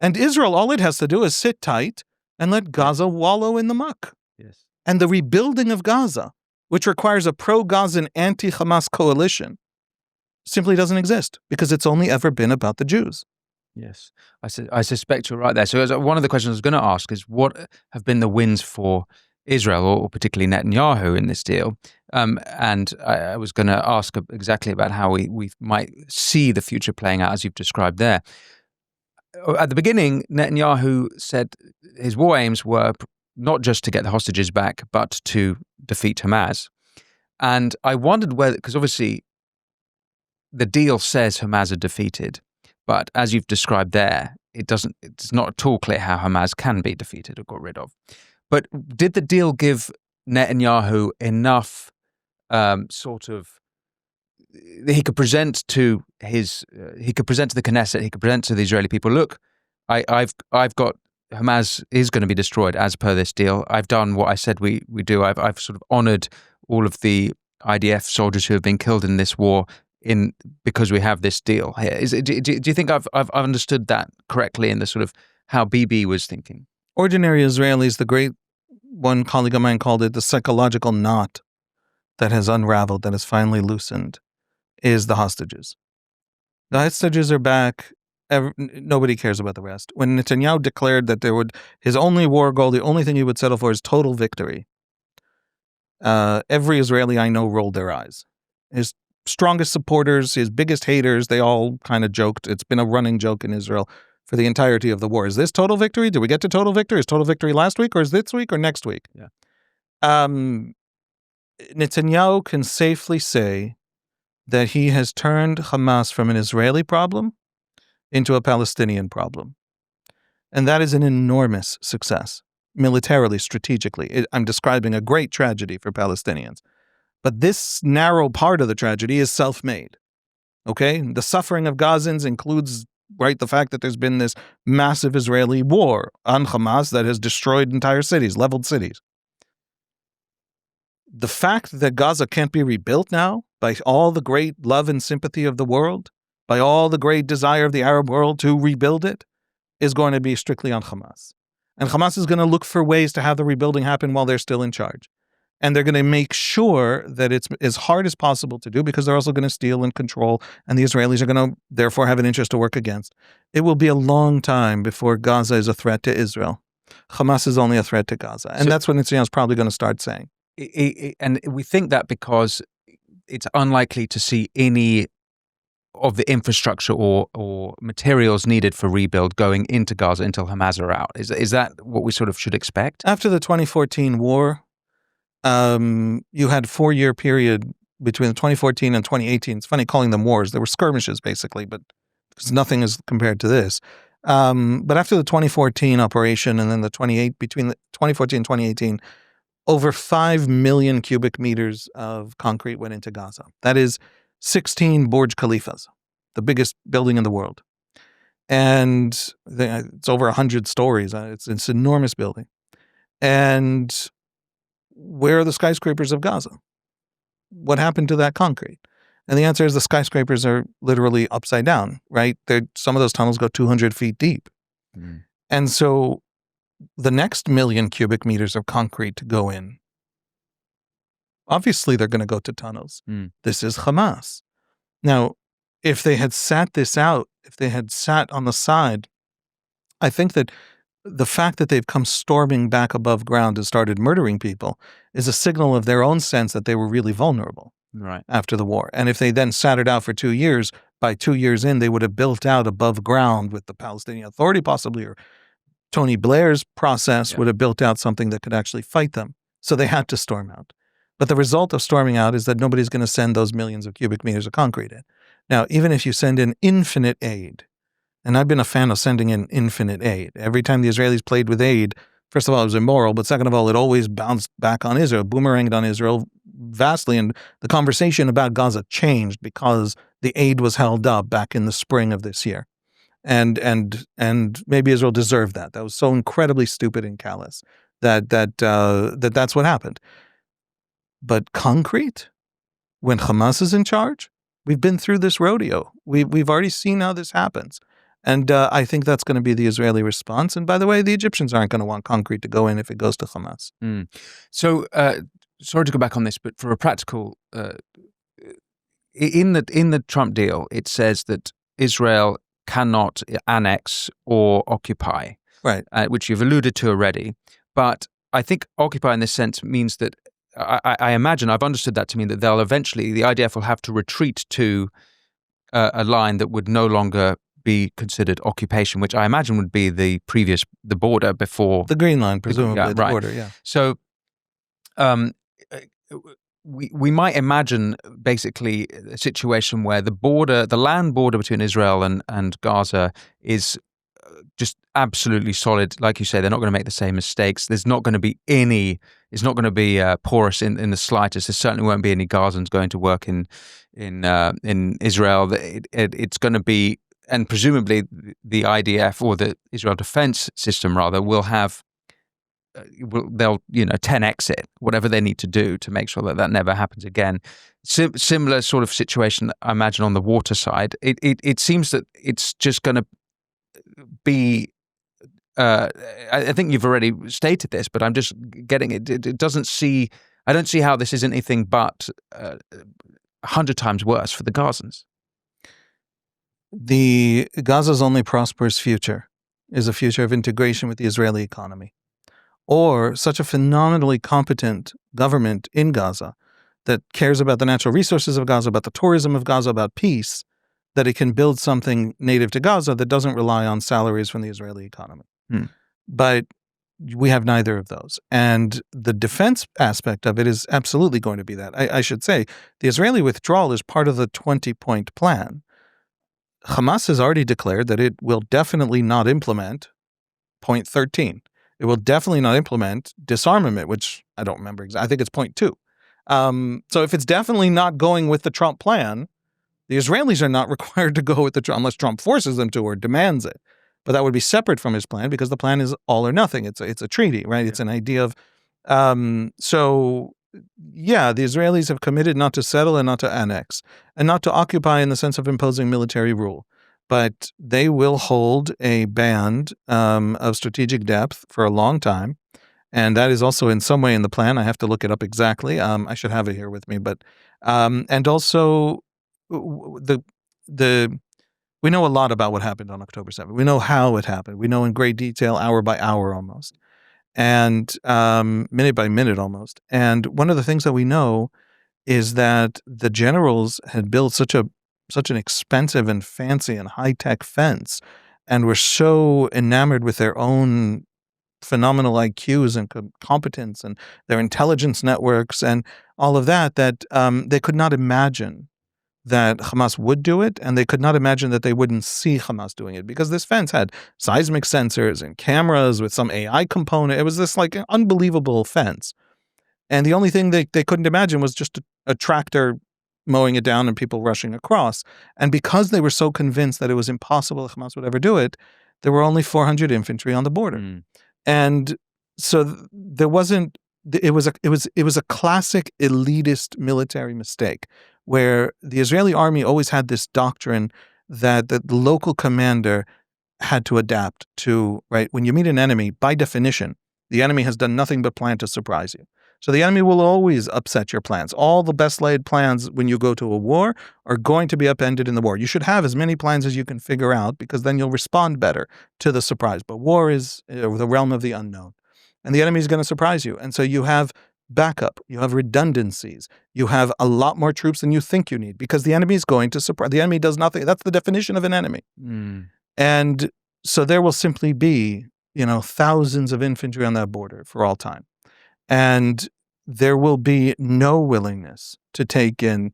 And Israel, all it has to do is sit tight and let Gaza wallow in the muck. Yes. And the rebuilding of Gaza, which requires a pro-Gazan anti-Hamas coalition, simply doesn't exist because it's only ever been about the Jews. Yes, I suspect you're right there. So one of the questions I was going to ask is what have been the wins for Israel, or particularly Netanyahu, in this deal? And I was going to ask exactly about how we might see the future playing out as you've described there. At the beginning, Netanyahu said his war aims were not just to get the hostages back, but to defeat Hamas. And I wondered whether, because obviously the deal says Hamas are defeated, but as you've described there, it's not at all clear how Hamas can be defeated or got rid of. But did the deal give Netanyahu enough sort of he could present to the Knesset, he could present to the Israeli people, look, I've got Hamas is going to be destroyed as per this deal. I've done what I said we do. I've sort of honored all of the IDF soldiers who have been killed in this war because we have this deal here. Do you think I've understood that correctly in the sort of how Bibi was thinking? Ordinary Israelis, the great one colleague of mine called it the psychological knot that has unraveled, that has finally loosened, is the hostages. The hostages are back. Nobody cares about the rest. When Netanyahu declared that his only war goal, the only thing he would settle for is total victory, every Israeli I know rolled their eyes. His strongest supporters, his biggest haters, they all kind of joked. It's been a running joke in Israel for the entirety of the war. Is this total victory? Did we get to total victory? Is total victory last week, or is this week, or next week? Yeah. Netanyahu can safely say that he has turned Hamas from an Israeli problem into a Palestinian problem. And that is an enormous success, militarily, strategically. I'm describing a great tragedy for Palestinians. But this narrow part of the tragedy is self-made. Okay? The suffering of Gazans includes, right, the fact that there's been this massive Israeli war on Hamas that has destroyed entire cities, leveled cities. The fact that Gaza can't be rebuilt now by all the great love and sympathy of the world, by all the great desire of the Arab world to rebuild it, is going to be strictly on Hamas. And Hamas is going to look for ways to have the rebuilding happen while they're still in charge. And they're going to make sure that it's as hard as possible to do, because they're also going to steal and control, and the Israelis are going to therefore have an interest to work against. It will be a long time before Gaza is a threat to Israel. Hamas is only a threat to Gaza. And that's what Netanyahu is probably going to start saying. And we think that because it's unlikely to see any of the infrastructure or materials needed for rebuild going into Gaza until Hamas are out. Is that what we sort of should expect? After the 2014 war, you had a 4-year period between 2014 and 2018. It's funny calling them wars. They were skirmishes, basically, but because nothing is compared to this. But after the 2014 operation and then between the 2014 and 2018, over 5 million cubic meters of concrete went into Gaza. That is 16 Burj Khalifas, the biggest building in the world. And it's over 100 stories. It's an enormous building. And where are the skyscrapers of Gaza? What happened to that concrete? And the answer is the skyscrapers are literally upside down, right? Some of those tunnels go 200 feet deep. Mm. And so the next 1 million cubic meters of concrete to go in, obviously they're going to go to tunnels. Mm. This is Hamas. Now, if they had sat this out, if they had sat on the side, I think that the fact that they've come storming back above ground and started murdering people is a signal of their own sense that they were really vulnerable after the war. And if they then sat it out for 2 years, by 2 years in, they would have built out above ground with the Palestinian Authority possibly, or Tony Blair's process would have built out something that could actually fight them. So they had to storm out. But the result of storming out is that nobody's going to send those millions of cubic meters of concrete in. Now, even if you send in infinite aid, and I've been a fan of sending in infinite aid. Every time the Israelis played with aid, first of all, it was immoral, but second of all, it always bounced back on Israel, boomeranged on Israel vastly. And the conversation about Gaza changed because the aid was held up back in the spring of this year. And maybe Israel deserved that. That was so incredibly stupid and callous that's what happened. But concrete, when Hamas is in charge, we've been through this rodeo. We've already seen how this happens. And I think that's going to be the Israeli response. And by the way, the Egyptians aren't going to want concrete to go in if it goes to Hamas. Mm. So, sorry to go back on this, but for a practical, in the Trump deal, it says that Israel cannot annex or occupy, right? Which you've alluded to already. But I think occupy in this sense means that I imagine I've understood that to mean that they'll eventually, the IDF will have to retreat to a line that would no longer be considered occupation, which I imagine would be the border before the green line, presumably the right. border. Yeah. So, we might imagine basically a situation where the land border between Israel and Gaza is just absolutely solid. Like you say, they're not going to make the same mistakes. There's not going to be any. It's not going to be porous in the slightest. There certainly won't be any Gazans going to work in Israel. It's going to be, and presumably the IDF or the Israel Defense System rather will have. They'll 10x it, whatever they need to do to make sure that never happens again. Similar sort of situation, I imagine, on the water side. It seems that it's just going to be. I think you've already stated this, but I'm just getting it. It doesn't see. I don't see how this is anything but 100 times worse for the Gazans. The Gaza's only prosperous future is a future of integration with the Israeli economy, or such a phenomenally competent government in Gaza that cares about the natural resources of Gaza, about the tourism of Gaza, about peace, that it can build something native to Gaza that doesn't rely on salaries from the Israeli economy. But we have neither of those. And the defense aspect of it is absolutely going to be that. I should say, the Israeli withdrawal is part of the 20-point plan. Hamas has already declared that it will definitely not implement point 13. It will definitely not implement disarmament, which I don't remember exactly. I think it's point 2. So if it's definitely not going with the Trump plan, the Israelis are not required to go with the Trump unless Trump forces them to or demands it. But that would be separate from his plan because the plan is all or nothing. It's a treaty, right? Yeah. It's an idea of the Israelis have committed not to settle and not to annex and not to occupy in the sense of imposing military rule. But they will hold a band of strategic depth for a long time. And that is also in some way in the plan. I have to look it up exactly. I should have it here with me. But and also we know a lot about what happened on October 7th. We know how it happened. We know in great detail, hour by hour almost, and minute by minute almost. And one of the things that we know is that the generals had built such an expensive and fancy and high-tech fence and were so enamored with their own phenomenal IQs and competence and their intelligence networks and all of that they could not imagine that Hamas would do it, and they could not imagine that they wouldn't see Hamas doing it because this fence had seismic sensors and cameras with some AI component. It was this like unbelievable fence. And the only thing they couldn't imagine was just a tractor mowing it down and people rushing across. And because they were so convinced that it was impossible that Hamas would ever do it, there were only 400 infantry on the border. And so there wasn't. It was a classic elitist military mistake where the Israeli army always had this doctrine that the local commander had to adapt to, right? When you meet an enemy, by definition, the enemy has done nothing but plan to surprise you. So the enemy will always upset your plans. All the best laid plans when you go to a war are going to be upended in the war. You should have as many plans as you can figure out because then you'll respond better to the surprise. But war is the realm of the unknown. And the enemy is going to surprise you. And so you have backup, you have redundancies, you have a lot more troops than you think you need because the enemy is going to surprise. The enemy does nothing. That's the definition of an enemy. And so there will simply be, thousands of infantry on that border for all time. And there will be no willingness to take in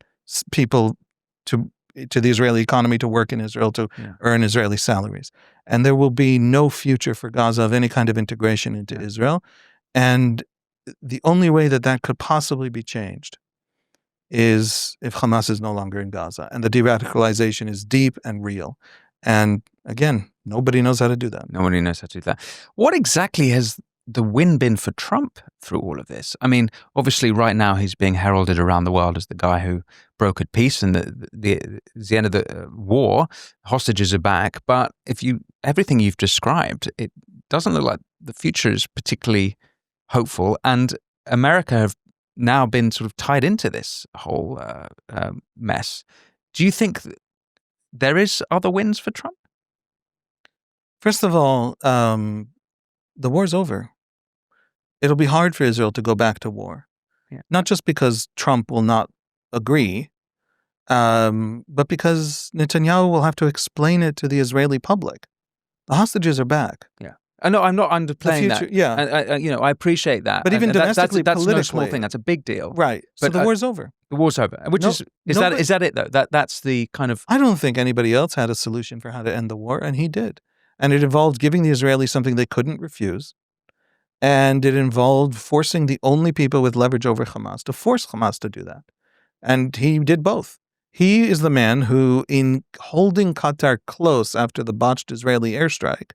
people to the Israeli economy to work in Israel, to earn Israeli salaries. And there will be no future for Gaza of any kind of integration into Israel. And the only way that could possibly be changed is if Hamas is no longer in Gaza and the de-radicalization is deep and real. And again, nobody knows how to do that. Nobody knows how to do that. What exactly has the win been for Trump through all of this? I mean, obviously right now he's being heralded around the world as the guy who brokered peace and the end of the war. Hostages are back. But everything you've described, it doesn't look like the future is particularly hopeful. And America have now been sort of tied into this whole mess. Do you think there is other wins for Trump? First of all, the war's over. It'll be hard for Israel to go back to war. Not just because Trump will not agree, but because Netanyahu will have to explain it to the Israeli public. The hostages are back. No, I'm not underplaying that. I appreciate that. But even domestically, that's politically, no small thing. That's a big deal. Right. So the war's over. The war's over. Is that it though? That's the kind of. I don't think anybody else had a solution for how to end the war, and he did. And it involved giving the Israelis something they couldn't refuse. And it involved forcing the only people with leverage over Hamas to force Hamas to do that. And he did both. He is the man who, in holding Qatar close after the botched Israeli airstrike,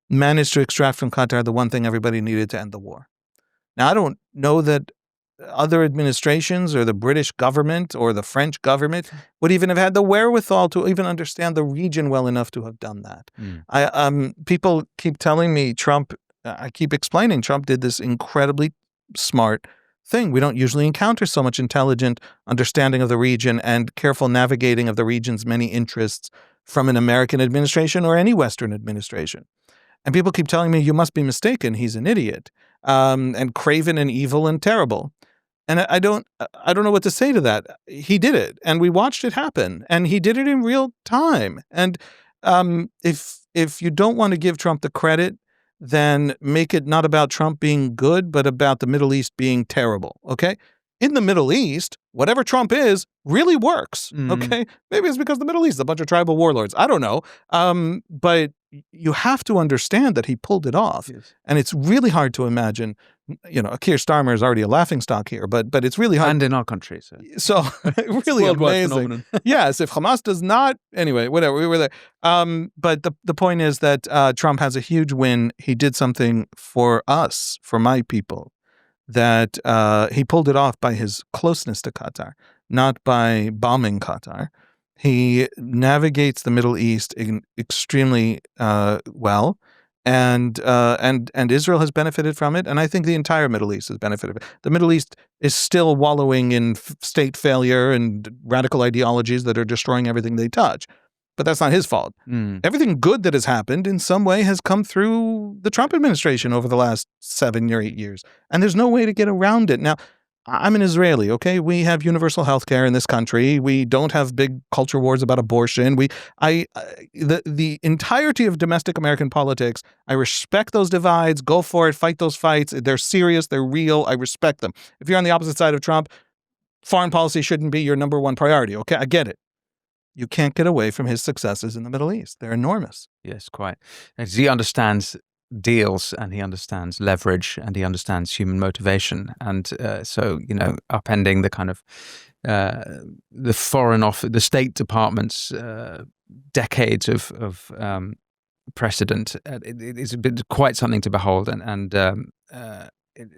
managed to extract from Qatar the one thing everybody needed to end the war. Now, I don't know that other administrations or the British government or the French government would even have had the wherewithal to even understand the region well enough to have done that. People keep telling me I keep explaining Trump did this incredibly smart thing. We don't usually encounter so much intelligent understanding of the region and careful navigating of the region's many interests from an American administration or any Western administration. And people keep telling me, you must be mistaken. He's an idiot and craven and evil and terrible. And I don't know what to say to that. He did it, and we watched it happen, and he did it in real time. And if you don't want to give Trump the credit, then make it not about Trump being good, but about the Middle East being terrible, okay? In the Middle East, whatever Trump is really works, okay? Maybe it's because the Middle East is a bunch of tribal warlords. I don't know. But you have to understand that he pulled it off. Yes. And it's really hard to imagine, Keir Starmer is already a laughingstock here, but it's really hard. And in our country. So really amazing. Yes, if Hamas does not, anyway, whatever, we were there. But the point is that Trump has a huge win. He did something for us, for my people, that he pulled it off by his closeness to Qatar, not by bombing Qatar. He navigates the Middle East extremely well, and Israel has benefited from it, and I think the entire Middle East has benefited from it. The Middle East is still wallowing in state failure and radical ideologies that are destroying everything they touch. But that's not his fault. Everything good that has happened in some way has come through the Trump administration over the last 7 or 8 years. And there's no way to get around it. Now, I'm an Israeli, okay? We have universal health care in this country. We don't have big culture wars about abortion. The entirety of domestic American politics, I respect those divides. Go for it. Fight those fights. They're serious. They're real. I respect them. If you're on the opposite side of Trump, foreign policy shouldn't be your number one priority, okay? I get it. You can't get away from his successes in the Middle East. They're enormous. Yes, quite. As he understands deals, and he understands leverage, and he understands human motivation, and so upending the kind of the foreign office, the State Department's decades of precedent. It's been quite something to behold, and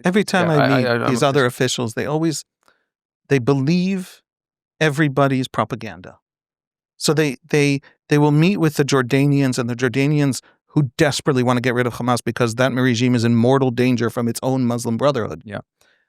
every time I meet these other officials, they believe everybody's propaganda. So they will meet with the Jordanians, and the Jordanians who desperately want to get rid of Hamas because that regime is in mortal danger from its own Muslim Brotherhood. Yeah.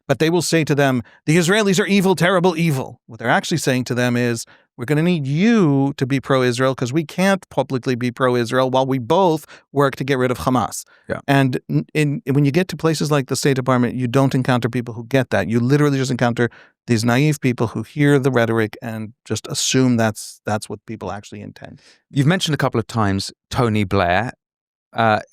But they will say to them, the Israelis are evil, terrible, evil. What they're actually saying to them is, we're going to need you to be pro-Israel because we can't publicly be pro-Israel while we both work to get rid of Hamas. Yeah. And when you get to places like the State Department, you don't encounter people who get that. You literally just encounter these naive people who hear the rhetoric and just assume that's what people actually intend. You've mentioned a couple of times Tony Blair.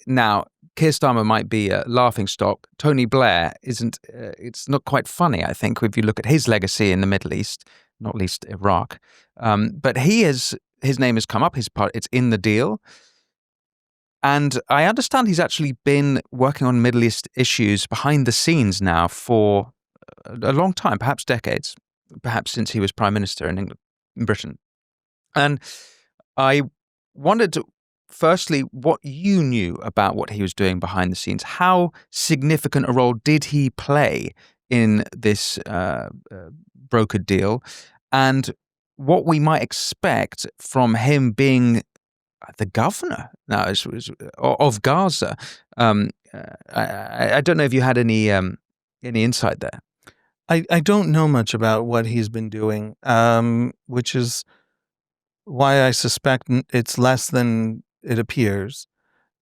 Now, Keir Starmer might be a laughingstock. Tony Blair isn't. It's not quite funny, I think, if you look at his legacy in the Middle East, not least Iraq. But his name has come up. It's in the deal. And I understand he's actually been working on Middle East issues behind the scenes now for a long time, perhaps decades, perhaps since he was Prime Minister in England, in Britain. And I wondered, firstly, what you knew about what he was doing behind the scenes. How significant a role did he play in this brokered deal? And what we might expect from him being the governor now of Gaza. I don't know if you had any insight there. I don't know much about what he's been doing, which is why I suspect it's less than it appears.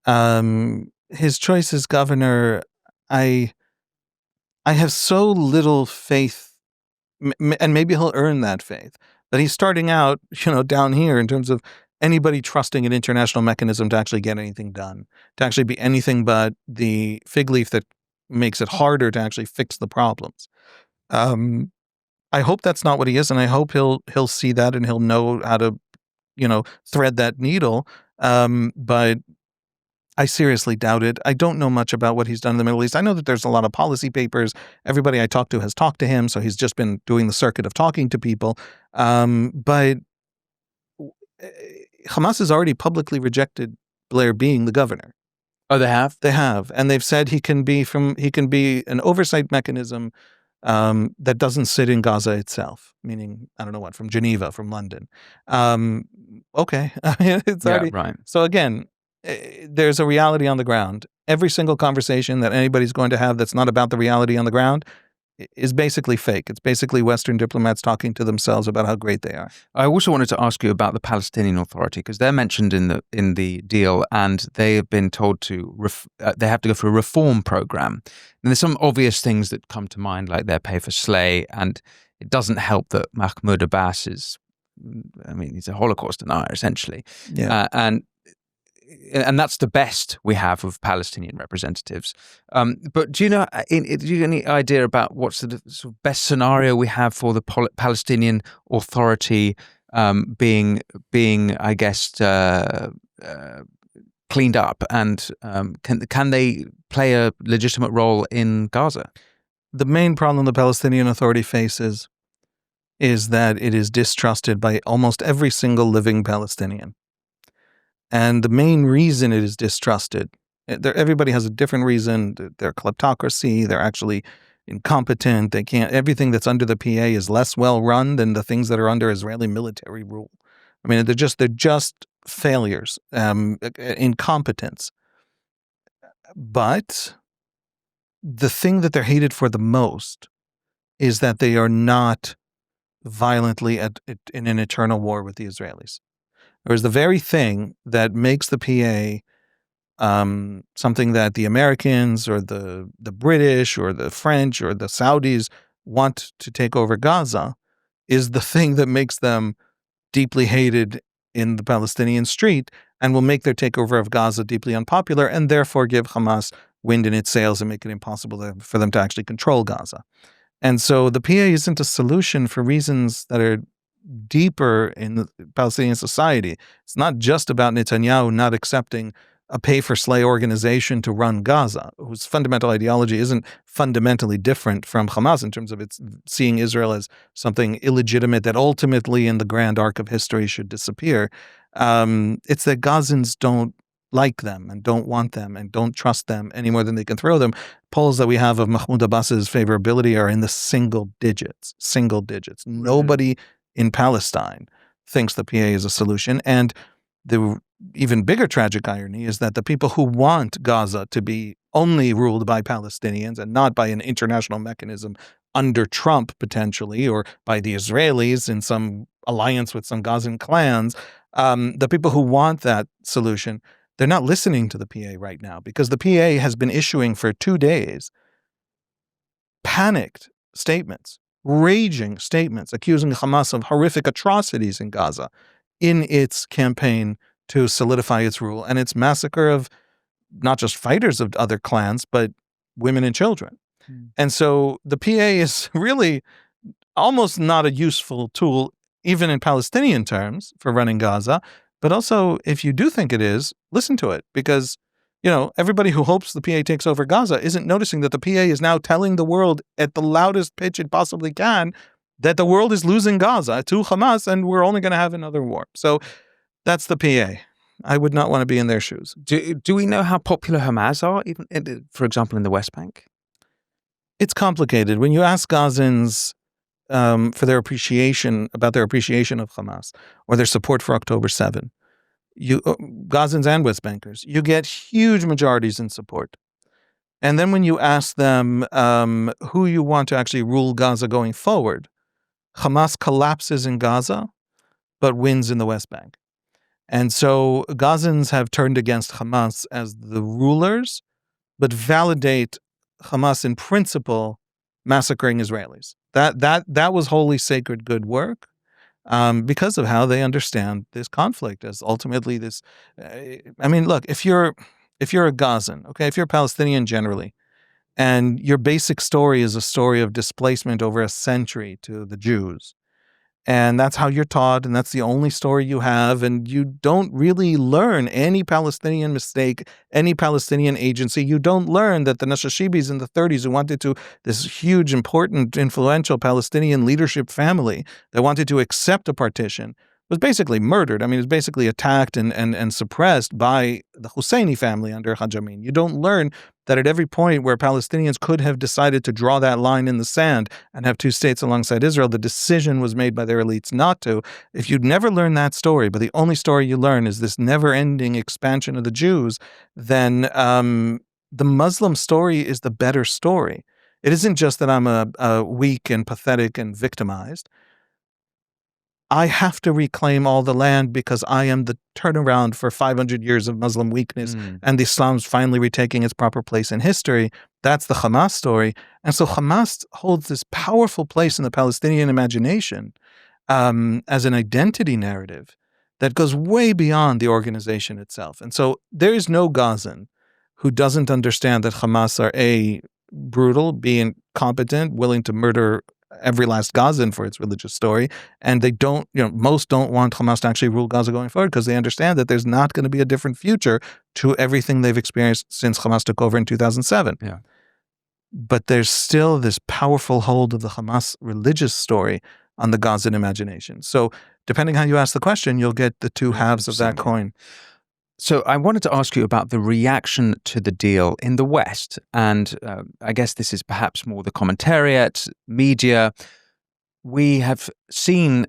His choice as governor, I have so little faith, and maybe he'll earn that faith, but he's starting out, down here in terms of anybody trusting an international mechanism to actually get anything done, to actually be anything but the fig leaf that makes it harder to actually fix the problems. I hope that's not what he is, and I hope he'll see that and he'll know how to, thread that needle. But I seriously doubt it. I don't know much about what he's done in the Middle East. I know that there's a lot of policy papers. Everybody I talk to has talked to him, so he's just been doing the circuit of talking to people. But Hamas has already publicly rejected Blair being the governor. Oh, they have? They have, and they've said he can be an oversight mechanism that doesn't sit in Gaza itself, meaning, I don't know what, from Geneva, from London. Okay. I mean, it's already, right. So again, there's a reality on the ground. Every single conversation that anybody's going to have that's not about the reality on the ground is basically fake. It's basically Western diplomats talking to themselves about how great they are. I also wanted to ask you about the Palestinian Authority, because they're mentioned in the deal, and they have been told to they have to go through a reform program. And there's some obvious things that come to mind, like their pay for slay, and it doesn't help that Mahmoud Abbas he's a Holocaust denier essentially, and that's the best we have of Palestinian representatives. But do you have any idea about what's the sort of best scenario we have for the Palestinian Authority being, I guess, cleaned up, and can they play a legitimate role in Gaza? The main problem the Palestinian Authority faces is that it is distrusted by almost every single living Palestinian. And the main reason it is distrusted, everybody has a different reason. They're kleptocracy. They're actually incompetent. They can't. Everything that's under the PA is less well run than the things that are under Israeli military rule. I mean, they're just failures, incompetence. But the thing that they're hated for the most is that they are not violently in an eternal war with the Israelis. Whereas the very thing that makes the PA something that the Americans or the British or the French or the Saudis want to take over Gaza is the thing that makes them deeply hated in the Palestinian street and will make their takeover of Gaza deeply unpopular, and therefore give Hamas wind in its sails and make it impossible for them to actually control Gaza. And so the PA isn't a solution for reasons that are deeper in the Palestinian society. It's not just about Netanyahu not accepting a pay-for-slay organization to run Gaza, whose fundamental ideology isn't fundamentally different from Hamas in terms of its seeing Israel as something illegitimate that ultimately in the grand arc of history should disappear. It's that Gazans don't like them and don't want them and don't trust them any more than they can throw them. Polls that we have of Mahmoud Abbas's favorability are in the single digits. Nobody in Palestine thinks the PA is a solution. And the even bigger tragic irony is that the people who want Gaza to be only ruled by Palestinians and not by an international mechanism under Trump potentially, or by the Israelis in some alliance with some Gazan clans, the people who want that solution, they're not listening to the PA right now, because the PA has been issuing for 2 days panicked statements, raging statements accusing Hamas of horrific atrocities in Gaza in its campaign to solidify its rule and its massacre of not just fighters of other clans, but women and children. And so the PA is really almost not a useful tool, even in Palestinian terms, for running Gaza. But also, if you do think it is, listen to it, because everybody who hopes the PA takes over Gaza isn't noticing that the PA is now telling the world at the loudest pitch it possibly can that the world is losing Gaza to Hamas and we're only going to have another war. So that's the PA. I would not want to be in their shoes. Do we know how popular Hamas are, even, for example, in the West Bank? It's complicated. When you ask Gazans for their appreciation of Hamas or their support for October 7, Gazans and West Bankers, you get huge majorities in support. And then when you ask them who you want to actually rule Gaza going forward, Hamas collapses in Gaza, but wins in the West Bank. And so Gazans have turned against Hamas as the rulers, but validate Hamas in principle massacring Israelis. That was holy, sacred, good work. Because of how they understand this conflict as ultimately this. Look, if you're a Gazan, okay, if you're a Palestinian generally, and your basic story is a story of displacement over a century to the Jews, And that's how you're taught, and that's the only story you have, and you don't really learn any Palestinian mistake, any Palestinian agency. You don't learn that the Nashashibis in the 30s who wanted to, this huge, important, influential Palestinian leadership family that wanted to accept a partition, was basically murdered. I mean, it was basically attacked and suppressed by the Husseini family under Haj Amin. You don't learn that at every point where Palestinians could have decided to draw that line in the sand and have two states alongside Israel, the decision was made by their elites not to. If you'd never learn that story, but the only story you learn is this never-ending expansion of the Jews, then the Muslim story is the better story. It isn't just that I'm a weak and pathetic and victimized. I have to reclaim all the land because I am the turnaround for 500 years of Muslim weakness and Islam's finally retaking its proper place in history. That's the Hamas story. And so Hamas holds this powerful place in the Palestinian imagination as an identity narrative that goes way beyond the organization itself. And so there is no Gazan who doesn't understand that Hamas are A, brutal, B, incompetent, willing to murder every last Gazan for its religious story, and they don't, most don't want Hamas to actually rule Gaza going forward because they understand that there's not going to be a different future to everything they've experienced since Hamas took over in 2007. Yeah. But there's still this powerful hold of the Hamas religious story on the Gazan imagination. So depending how you ask the question, you'll get the two halves of that coin. So I wanted to ask you about the reaction to the deal in the West. And I guess this is perhaps more the commentariat, media. We have seen,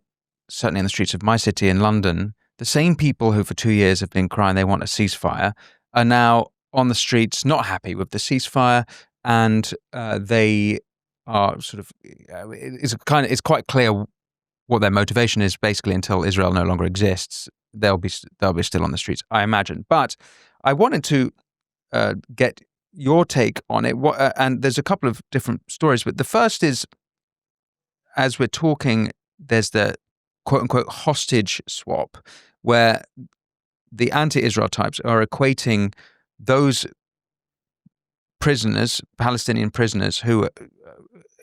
certainly in the streets of my city in London, the same people who for 2 years have been crying they want a ceasefire are now on the streets not happy with the ceasefire. And they are sort of, it's quite clear what their motivation is basically until Israel no longer exists. They'll be still on the streets, I imagine. But I wanted to get your take on it. And there's a couple of different stories. But the first is, as we're talking, there's the quote-unquote hostage swap, where the anti-Israel types are equating those prisoners, Palestinian prisoners, who,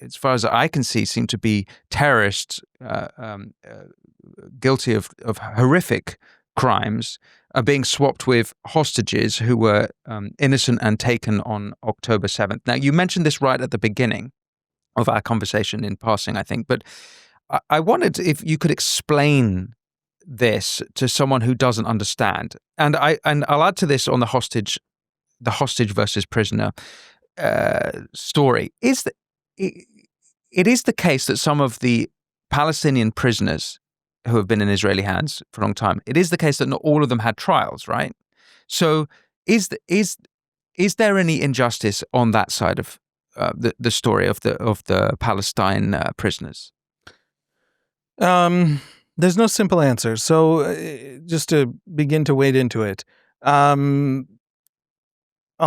as far as I can see, seem to be terrorists, guilty of horrific crimes, are being swapped with hostages who were innocent and taken on October 7th. Now, you mentioned this right at the beginning of our conversation in passing, I think, but I wondered if you could explain this to someone who doesn't understand. And I'll add to this on the hostage versus prisoner story. It is the case that some of the Palestinian prisoners who have been in Israeli hands for a long time, it is the case that not all of them had trials, right? So is there any injustice on that side of the story of the Palestine prisoners? There's no simple answer. So just to begin to wade into it, I'll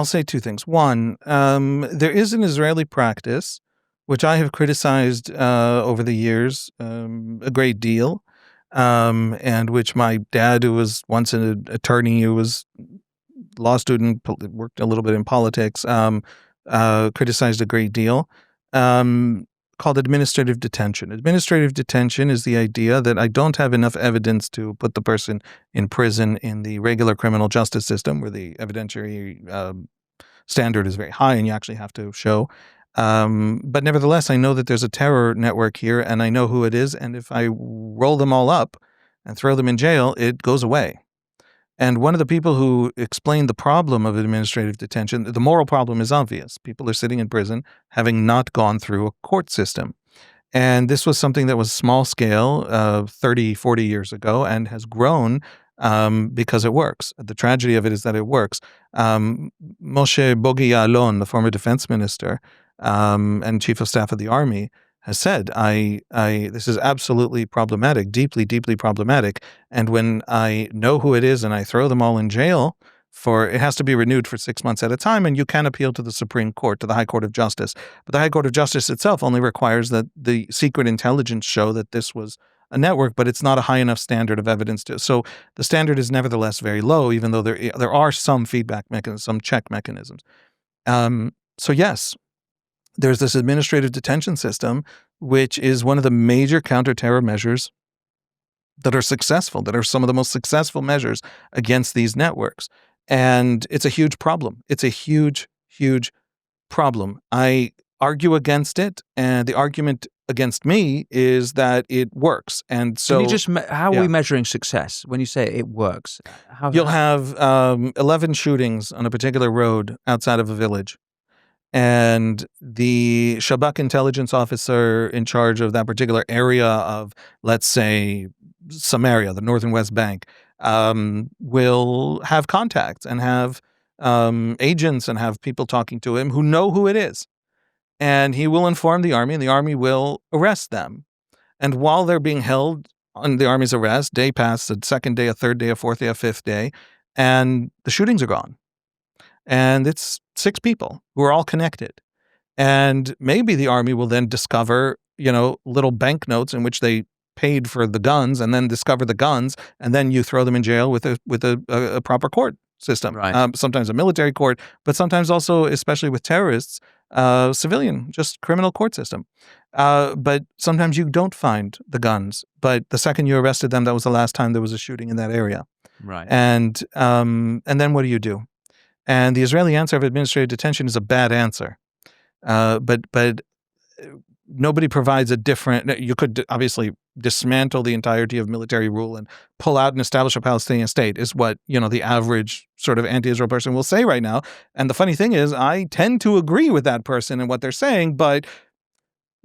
say two things. One, there is an Israeli practice, which I have criticized over the years a great deal, and which my dad, who was once an attorney, who was a law student, worked a little bit in politics, criticized a great deal, called administrative detention. Administrative detention is the idea that I don't have enough evidence to put the person in prison in the regular criminal justice system, where the evidentiary standard is very high and you actually have to show. But nevertheless, I know that there's a terror network here and I know who it is. And if I roll them all up and throw them in jail, it goes away. And one of the people who explained the problem of administrative detention, the moral problem is obvious. People are sitting in prison having not gone through a court system. And this was something that was small scale 30, 40 years ago and has grown because it works. The tragedy of it is that it works. Moshe Bogi Ya'alon, the former defense minister and chief of staff of the army, has said, this is absolutely problematic, deeply, deeply problematic. And when I know who it is and I throw them all in jail it has to be renewed for 6 months at a time, and you can appeal to the Supreme Court, to the High Court of Justice. But the High Court of Justice itself only requires that the secret intelligence show that this was a network, but it's not a high enough standard of evidence so the standard is nevertheless very low, even though there are some feedback mechanisms, some check mechanisms. So yes, there's this administrative detention system, which is one of the major counterterror measures that are successful, that are some of the most successful measures against these networks. And it's a huge problem. It's a huge, huge problem. I argue against it, and the argument against me is that it works. And so, can you just how are we measuring success when you say it works? You'll have 11 shootings on a particular road outside of a village. And the Shabak intelligence officer in charge of that particular area of, let's say, Samaria, the northern West Bank, will have contacts and have agents and have people talking to him who know who it is. And he will inform the army, and the army will arrest them. And while they're being held on the army's arrest, day passes, a second day, a third day, a fourth day, a fifth day, and the shootings are gone. And it's 6 people who are all connected. And maybe the army will then discover, little banknotes in which they paid for the guns, and then discover the guns, and then you throw them in jail with a proper court system. Right. Sometimes a military court, but sometimes also, especially with terrorists, civilian, just criminal court system. But sometimes you don't find the guns. But the second you arrested them, that was the last time there was a shooting in that area. Right. And then what do? And the Israeli answer of administrative detention is a bad answer. But nobody provides a different. You could obviously dismantle the entirety of military rule and pull out and establish a Palestinian state, is what the average sort of anti-Israel person will say right now. And the funny thing is, I tend to agree with that person and what they're saying, but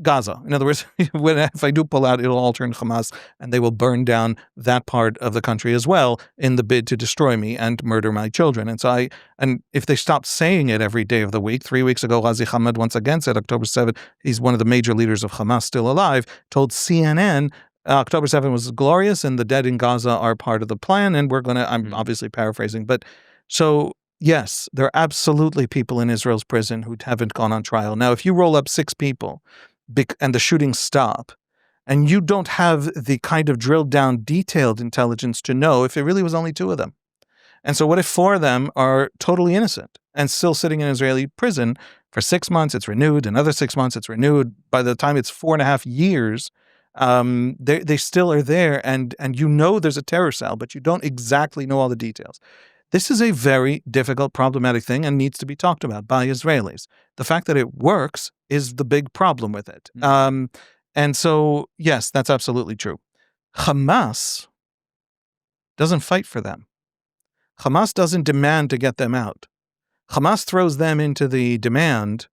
Gaza. In other words, if I do pull out, it'll all turn Hamas, and they will burn down that part of the country as well in the bid to destroy me and murder my children. And if they stop saying it every day of the week, 3 weeks ago, Ghazi Hamad once again said, October 7th, he's one of the major leaders of Hamas still alive, told CNN, October 7th was glorious and the dead in Gaza are part of the plan. And I'm obviously paraphrasing, but so yes, there are absolutely people in Israel's prison who haven't gone on trial. Now, if you roll up 6 people, and the shootings stop, and you don't have the kind of drilled down, detailed intelligence to know if it really was only 2 of them. And so what if 4 of them are totally innocent and still sitting in Israeli prison for 6 months, it's renewed, another 6 months, it's renewed. By the time it's 4.5 years, they still are there, and there's a terror cell, but you don't exactly know all the details. This is a very difficult, problematic thing and needs to be talked about by Israelis. The fact that it works is the big problem with it. And so, yes, that's absolutely true. Hamas doesn't fight for them. Hamas doesn't demand to get them out. Hamas throws them into the demand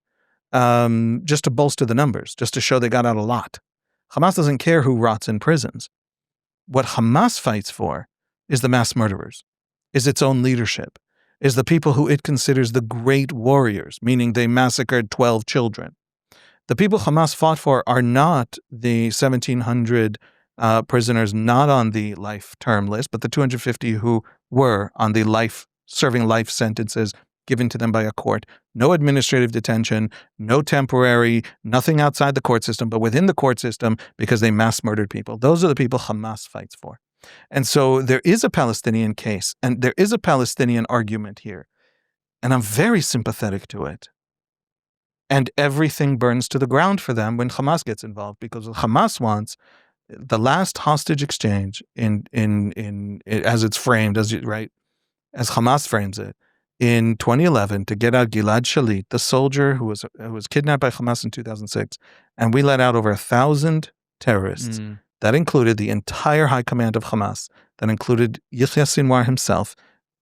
just to bolster the numbers, just to show they got out a lot. Hamas doesn't care who rots in prisons. What Hamas fights for is the mass murderers, is its own leadership, is the people who it considers the great warriors, meaning they massacred 12 children. The people Hamas fought for are not the 1,700 prisoners not on the life term list, but the 250 who were on the serving life sentences given to them by a court. No administrative detention, no temporary, nothing outside the court system, but within the court system because they mass murdered people. Those are the people Hamas fights for. And so there is a Palestinian case, and there is a Palestinian argument here. And I'm very sympathetic to it. And everything burns to the ground for them when Hamas gets involved, because what Hamas wants, the last hostage exchange in as it's framed, as Hamas frames it, in 2011 to get out Gilad Shalit, the soldier who was kidnapped by Hamas in 2006, and we let out over 1,000 terrorists. That included the entire high command of Hamas. That included Yahya Sinwar himself.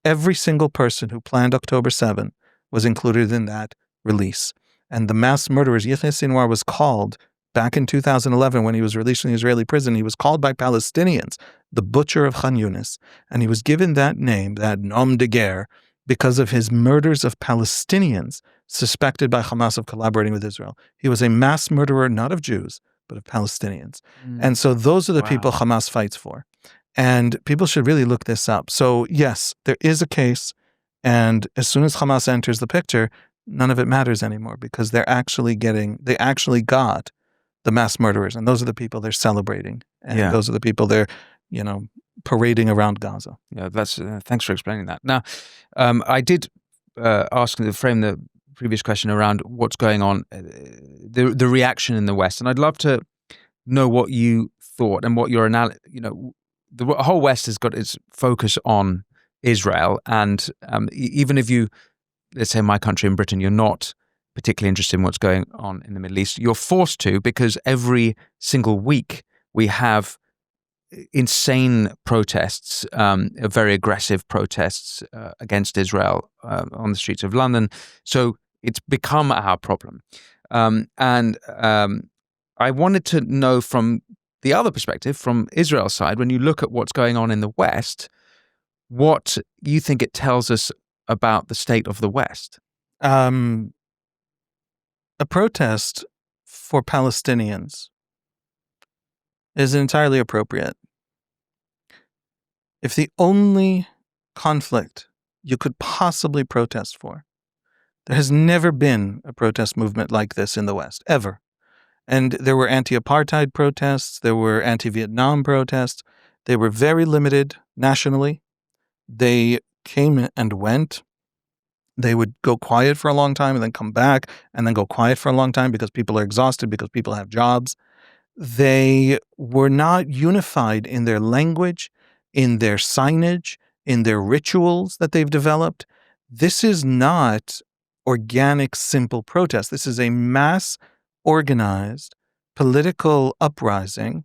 Every single person who planned October 7 was included in that release. And the mass murderers, Yahya Sinwar was called, back in 2011 when he was released from the Israeli prison, he was called by Palestinians the Butcher of Khan Yunis. And he was given that name, that nom de guerre, because of his murders of Palestinians suspected by Hamas of collaborating with Israel. He was a mass murderer, not of Jews, but of Palestinians. And so those are the people Hamas fights for. And people should really look this up. So yes, there is a case. And as soon as Hamas enters the picture, none of it matters anymore, because they actually got the mass murderers. And those are the people they're celebrating. And those are the people they're, parading around Gaza. Yeah, that's thanks for explaining that. Now, I did frame the previous question around what's going on, the reaction in the West, and I'd love to know what you thought and what your the whole West has got its focus on Israel, and even if you, let's say, my country in Britain, you're not particularly interested in what's going on in the Middle East, you're forced to, because every single week we have insane protests, very aggressive protests against Israel on the streets of London. So it's become our problem. And I wanted to know from the other perspective, from Israel's side, when you look at what's going on in the West, what you think it tells us about the state of the West. A protest for Palestinians is entirely appropriate. If the only conflict you could possibly protest for, there has never been a protest movement like this in the West, ever. And there were anti-apartheid protests, there were anti-Vietnam protests. They were very limited nationally. They came and went. They would go quiet for a long time and then come back and then go quiet for a long time because people are exhausted, because people have jobs. They were not unified in their language, in their signage, in their rituals that they've developed. This is not organic, simple protest. This is a mass organized political uprising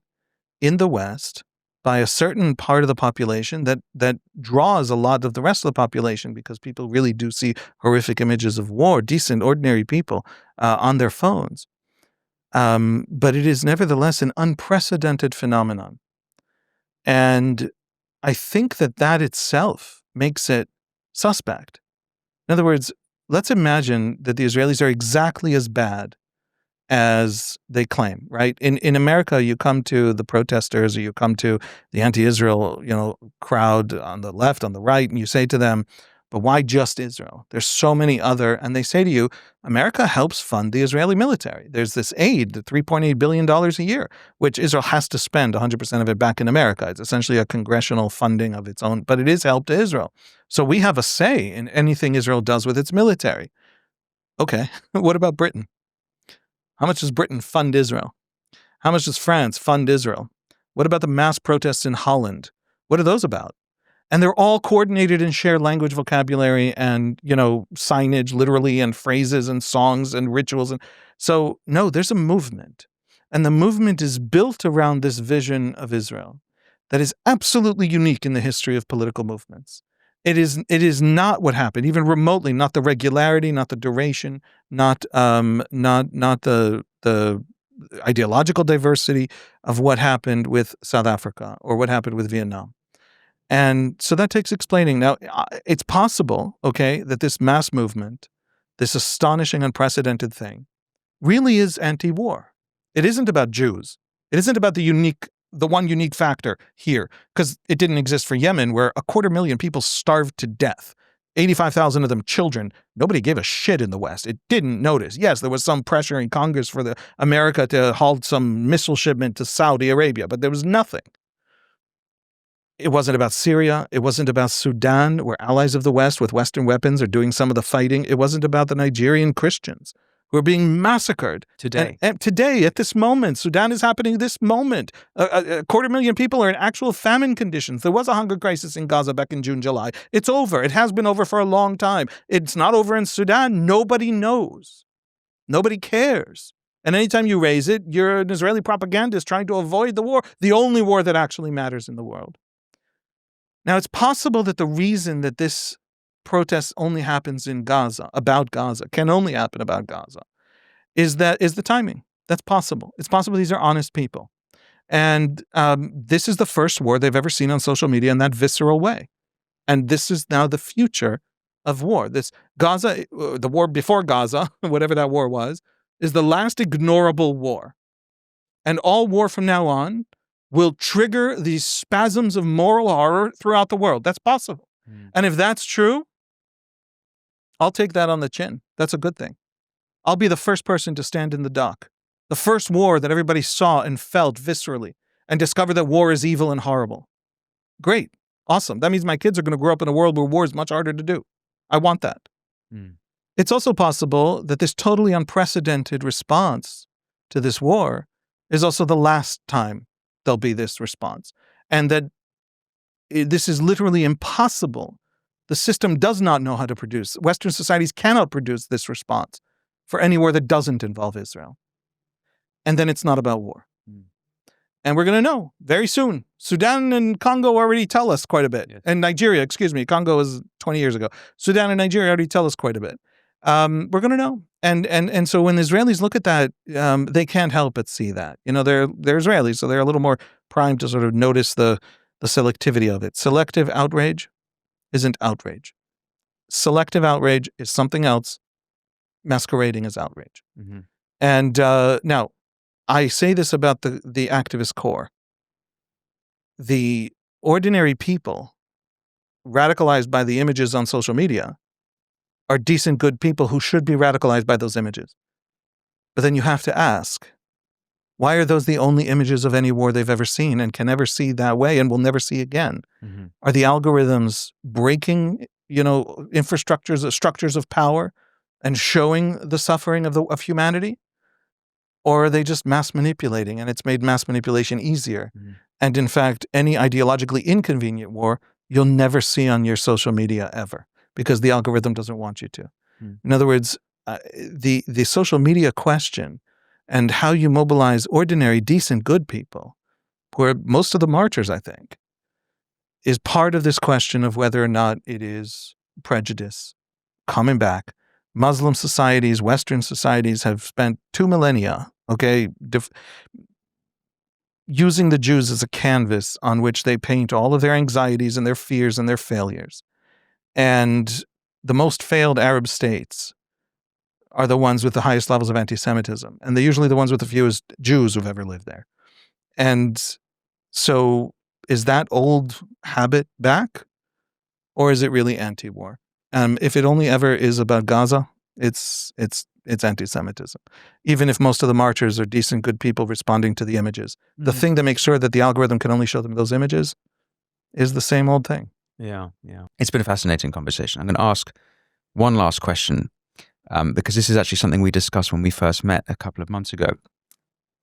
in the West by a certain part of the population that draws a lot of the rest of the population, because people really do see horrific images of war, decent, ordinary people on their phones. But it is nevertheless an unprecedented phenomenon. And I think that itself makes it suspect. In other words, let's imagine that the Israelis are exactly as bad as they claim, right? In America, you come to the protesters or you come to the anti-Israel, crowd on the left, on the right, and you say to them, but why just Israel? There's so many other, and they say to you, America helps fund the Israeli military. There's this aid, the $3.8 billion a year, which Israel has to spend 100% of it back in America. It's essentially a congressional funding of its own, but it is help to Israel. So we have a say in anything Israel does with its military. Okay, what about Britain? How much does Britain fund Israel? How much does France fund Israel? What about the mass protests in Holland? What are those about? And they're all coordinated in shared language, vocabulary, and, signage, literally, and phrases and songs and rituals. And so, no, there's a movement. And the movement is built around this vision of Israel that is absolutely unique in the history of political movements. It is not what happened, even remotely, not the regularity, not the duration, not the ideological diversity of what happened with South Africa or what happened with Vietnam. And so that takes explaining. Now, it's possible, that this mass movement, this astonishing, unprecedented thing, really is anti-war. It isn't about Jews. It isn't about the one unique factor here, because it didn't exist for Yemen, where 250,000 people starved to death. 85,000 of them children. Nobody gave a shit in the West. It didn't notice. Yes, there was some pressure in Congress for America to halt some missile shipment to Saudi Arabia, but there was nothing. It wasn't about Syria. It wasn't about Sudan, where allies of the West with Western weapons are doing some of the fighting. It wasn't about the Nigerian Christians who are being massacred. Today. And today, at this moment, Sudan is happening this moment. 250,000 people are in actual famine conditions. There was a hunger crisis in Gaza back in June, July. It's over. It has been over for a long time. It's not over in Sudan. Nobody knows. Nobody cares. And anytime you raise it, you're an Israeli propagandist trying to avoid the war, the only war that actually matters in the world. Now, it's possible that the reason that this protest only happens in Gaza, about Gaza, can only happen about Gaza, is the timing. That's possible. It's possible these are honest people. And this is the first war they've ever seen on social media in that visceral way. And this is now the future of war. This Gaza, the war before Gaza, whatever that war was, is the last ignorable war. And all war from now on will trigger these spasms of moral horror throughout the world. That's possible. And if that's true, I'll take that on the chin. That's a good thing. I'll be the first person to stand in the dock. The first war that everybody saw and felt viscerally and discovered that war is evil and horrible. Great. Awesome. That means my kids are going to grow up in a world where war is much harder to do. I want that. It's also possible that this totally unprecedented response to this war is also the last time there'll be this response. And that this is literally impossible. The system does not know how to produce. Western societies cannot produce this response for any war that doesn't involve Israel. And then it's not about war. And we're going to know very soon. Sudan and Congo already tell us quite a bit. Yes. And Nigeria, Congo was 20 years ago. Sudan and Nigeria already tell us quite a bit. We're going to know. And so when the Israelis look at that, they can't help but see that. They're Israelis, so they're a little more primed to sort of notice the selectivity of it. Selective outrage isn't outrage. Selective outrage is something else masquerading as outrage. Mm-hmm. And now, I say this about the activist core. The ordinary people radicalized by the images on social media are decent, good people who should be radicalized by those images. But then you have to ask, why are those the only images of any war they've ever seen and can never see that way and will never see again? Mm-hmm. Are the algorithms breaking, structures of power and showing the suffering of humanity? Or are they just mass manipulating, and it's made mass manipulation easier? Mm-hmm. And in fact, any ideologically inconvenient war, you'll never see on your social media ever, because the algorithm doesn't want you to. Mm. In other words, the social media question and how you mobilize ordinary, decent, good people, who are most of the marchers, I think, is part of this question of whether or not it is prejudice coming back. Muslim societies, Western societies have spent 2 millennia, using the Jews as a canvas on which they paint all of their anxieties and their fears and their failures. And the most failed Arab states are the ones with the highest levels of anti-Semitism. And they're usually the ones with the fewest Jews who've ever lived there. And so is that old habit back? Or is it really anti-war? If it only ever is about Gaza, it's anti-Semitism. Even if most of the marchers are decent, good people responding to the images. Mm-hmm. The thing that makes sure that the algorithm can only show them those images is the same old thing. Yeah. It's been a fascinating conversation. I'm going to ask one last question, because this is actually something we discussed when we first met a couple of months ago,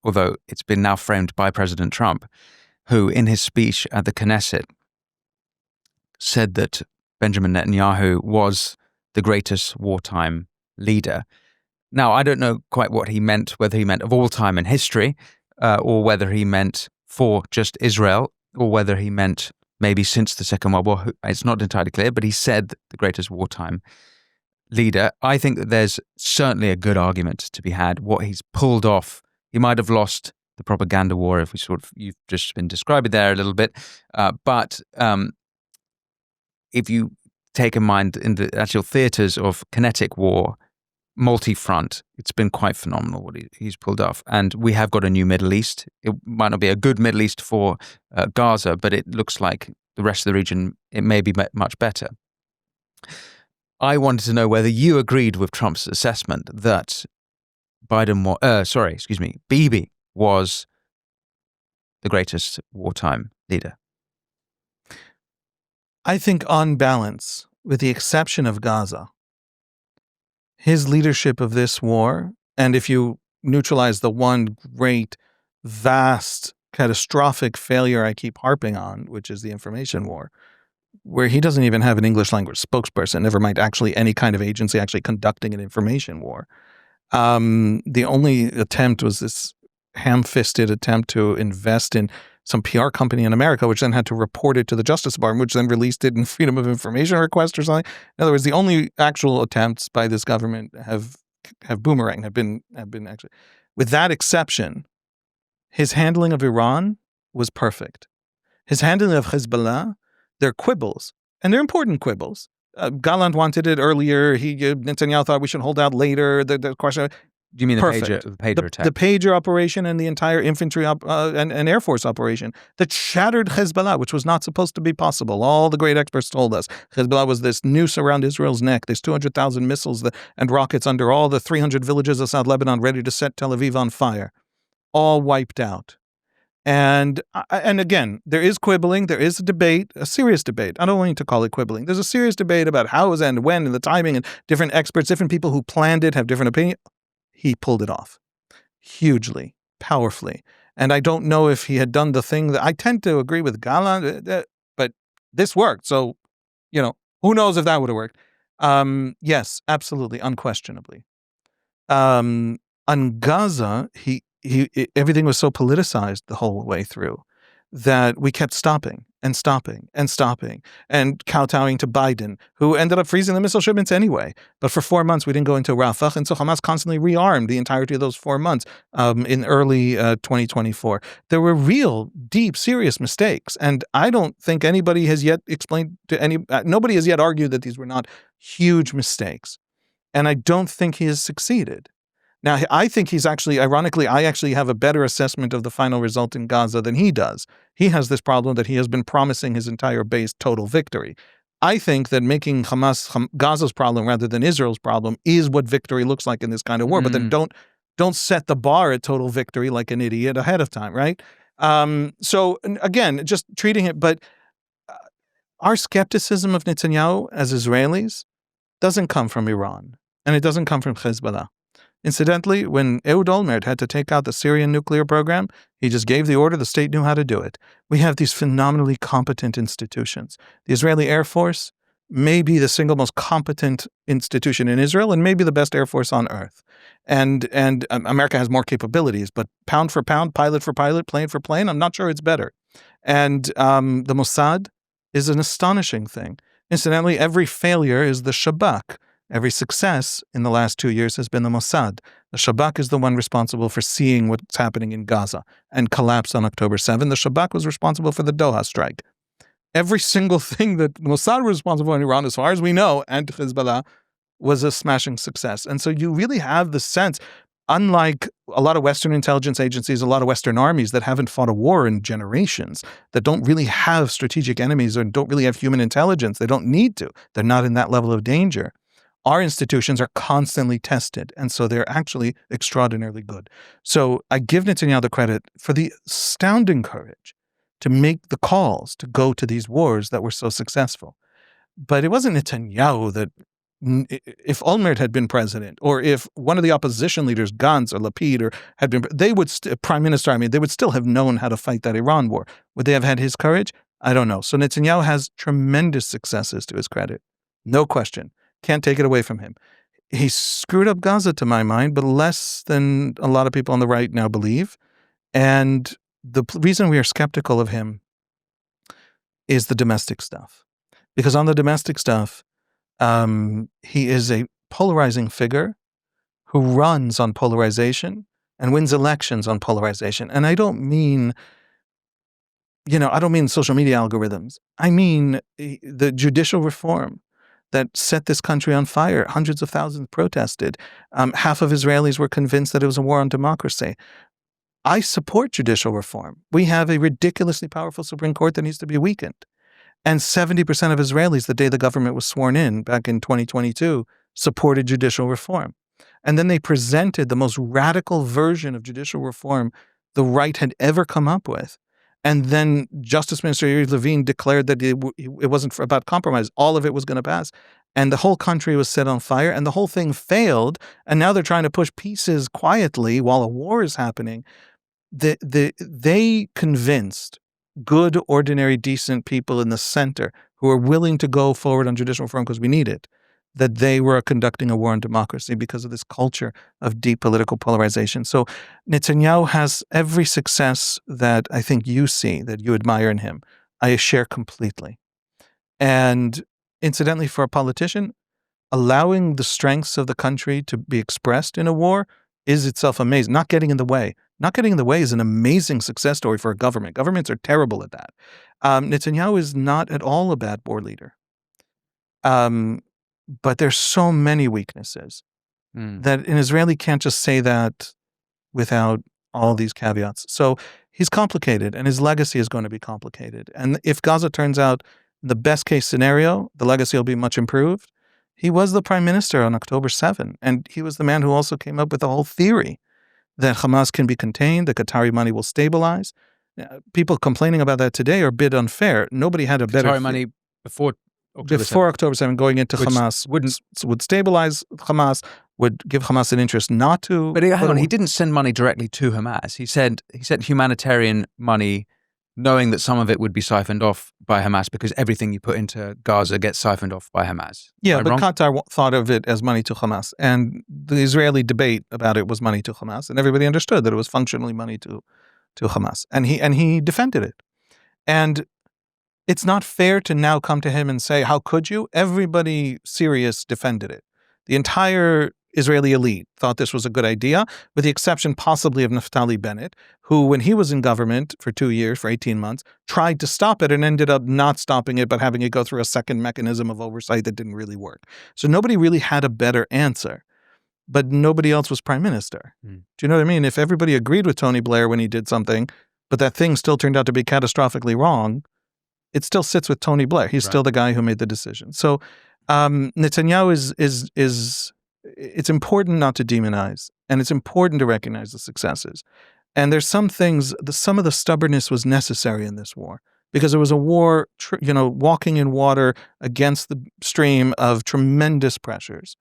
although it's been now framed by President Trump, who in his speech at the Knesset said that Benjamin Netanyahu was the greatest wartime leader. Now, I don't know quite what he meant, whether he meant of all time in history, or whether he meant for just Israel, or whether he meant maybe since the Second World War. It's not entirely clear, but he said the greatest wartime leader. I think that there's certainly a good argument to be had. What he's pulled off, he might have lost the propaganda war, if you've just been describing there a little bit, but if you take in mind in the actual theatres of kinetic war, multi-front, it's been quite phenomenal what he's pulled off. And we have got a new Middle East. It might not be a good Middle East for Gaza, but it looks like the rest of the region, it may be much better. I wanted to know whether you agreed with Trump's assessment that Bibi was the greatest wartime leader. I think on balance, with the exception of Gaza, his leadership of this war, and if you neutralize the one great, vast, catastrophic failure I keep harping on, which is the information war, where he doesn't even have an English language spokesperson, never mind actually any kind of agency actually conducting an information war. The only attempt was this ham-fisted attempt to invest in some PR company in America, which then had to report it to the Justice Department, which then released it in Freedom of Information request or something. In other words, the only actual attempts by this government have boomeranged, have been actually. With that exception, his handling of Iran was perfect. His handling of Hezbollah, they're quibbles, and they're important quibbles. Gallant wanted it earlier. Netanyahu thought we should hold out later. The question. Do you mean the pager attack? The pager operation and the entire infantry and Air Force operation that shattered Hezbollah, which was not supposed to be possible. All the great experts told us Hezbollah was this noose around Israel's neck. There's 200,000 missiles and rockets under all the 300 villages of South Lebanon ready to set Tel Aviv on fire. All wiped out. And again, there is quibbling. There is a debate, a serious debate. I don't want to call it quibbling. There's a serious debate about how and when and the timing, and different experts, different people who planned it have different opinions. He pulled it off hugely, powerfully. And I don't know if he had done the thing that I tend to agree with Gallant, but this worked. So, who knows if that would have worked? Yes, absolutely, unquestionably. On Gaza, everything was so politicized the whole way through that we kept stopping and kowtowing to Biden, who ended up freezing the missile shipments anyway. But for 4 months, we didn't go into Rafah, and so Hamas constantly rearmed the entirety of those 4 months in early 2024. There were real, deep, serious mistakes, and I don't think anybody has yet explained to nobody has yet argued that these were not huge mistakes. And I don't think he has succeeded. Now, I think he's actually, ironically, I actually have a better assessment of the final result in Gaza than he does. He has this problem that he has been promising his entire base total victory. I think that making Gaza's problem rather than Israel's problem is what victory looks like in this kind of war. But then don't set the bar at total victory like an idiot ahead of time, right? So again, just treating it, but our skepticism of Netanyahu as Israelis doesn't come from Iran, and it doesn't come from Hezbollah. Incidentally, when Ehud Olmert had to take out the Syrian nuclear program, he just gave the order, the state knew how to do it. We have these phenomenally competent institutions. The Israeli Air Force may be the single most competent institution in Israel and maybe the best Air Force on earth. And America has more capabilities, but pound for pound, pilot for pilot, plane for plane, I'm not sure it's better. And the Mossad is an astonishing thing. Incidentally, every failure is the Shabak. Every success in the last 2 years has been the Mossad. The Shabak is the one responsible for seeing what's happening in Gaza and collapsed on October 7. The Shabak was responsible for the Doha strike. Every single thing that Mossad was responsible for in Iran, as far as we know, and Hezbollah, was a smashing success. And so you really have the sense, unlike a lot of Western intelligence agencies, a lot of Western armies that haven't fought a war in generations, that don't really have strategic enemies or don't really have human intelligence, they don't need to. They're not in that level of danger. Our institutions are constantly tested, and so they're actually extraordinarily good. So I give Netanyahu the credit for the astounding courage to make the calls to go to these wars that were so successful. But it wasn't Netanyahu that, if Olmert had been president, or if one of the opposition leaders, Gantz or Lapid, or had been, prime minister, they would still have known how to fight that Iran war. Would they have had his courage? I don't know. So Netanyahu has tremendous successes to his credit. No question. Can't take it away from him. He screwed up Gaza, to my mind, but less than a lot of people on the right now believe. And the reason we are skeptical of him is the domestic stuff. Because on the domestic stuff, he is a polarizing figure who runs on polarization and wins elections on polarization. And I don't mean social media algorithms. I mean the judicial reform that set this country on fire. Hundreds of thousands protested. Half of Israelis were convinced that it was a war on democracy. I support judicial reform. We have a ridiculously powerful Supreme Court that needs to be weakened. And 70% of Israelis, the day the government was sworn in back in 2022, supported judicial reform. And then they presented the most radical version of judicial reform the right had ever come up with. And then Justice Minister Yair Levine declared that it wasn't about compromise. All of it was going to pass. And the whole country was set on fire, and the whole thing failed. And now they're trying to push pieces quietly while a war is happening. They convinced good, ordinary, decent people in the center who are willing to go forward on judicial reform because we need it, that they were conducting a war on democracy because of this culture of deep political polarization. So Netanyahu has every success that I think you see, that you admire in him. I share completely. And incidentally, for a politician, allowing the strengths of the country to be expressed in a war is itself amazing. Not getting in the way. Not getting in the way is an amazing success story for a government. Governments are terrible at that. Netanyahu is not at all a bad war leader. But there's so many weaknesses that an Israeli can't just say that without all these caveats. So he's complicated, and his legacy is going to be complicated. And if Gaza turns out the best case scenario, the legacy will be much improved. He was the prime minister on October 7, and he was the man who also came up with the whole theory that Hamas can be contained, the Qatari money will stabilize. People complaining about that today are a bit unfair. Nobody had a better... Qatari money before October 7, going into Hamas would stabilize Hamas, would give Hamas an interest not to... But hang on, he didn't send money directly to Hamas. He sent humanitarian money knowing that some of it would be siphoned off by Hamas because everything you put into Gaza gets siphoned off by Hamas. Yeah, Am I but wrong? Qatar thought of it as money to Hamas. And the Israeli debate about it was money to Hamas. And everybody understood that it was functionally money to Hamas. And he defended it. And it's not fair to now come to him and say, how could you? Everybody serious defended it. The entire Israeli elite thought this was a good idea, with the exception possibly of Naftali Bennett, who, when he was in government for 2 years, for 18 months, tried to stop it and ended up not stopping it, but having it go through a second mechanism of oversight that didn't really work. So nobody really had a better answer, but nobody else was prime minister. Do you know what I mean? If everybody agreed with Tony Blair when he did something, but that thing still turned out to be catastrophically wrong, it still sits with Tony Blair. He's still the guy who made the decision. So Netanyahu is it's important not to demonize, and it's important to recognize the successes. And there's some things, some of the stubbornness was necessary in this war, because it was a war, walking in water against the stream of tremendous pressures.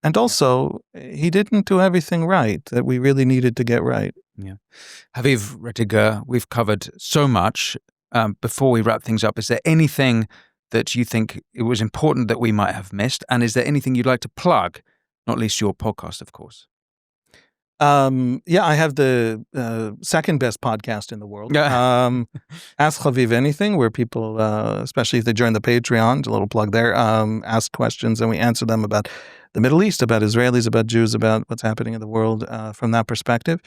And also, he didn't do everything right that we really needed to get right. Yeah. Haviv Rettig Gur, we've covered so much. Before we wrap things up, is there anything that you think it was important that we might have missed? And is there anything you'd like to plug? Not least your podcast, of course. Yeah, I have the second best podcast in the world. Ask Haviv Anything, where people, especially if they join the Patreon, a little plug there, ask questions and we answer them about the Middle East, about Israelis, about Jews, about what's happening in the world from that perspective.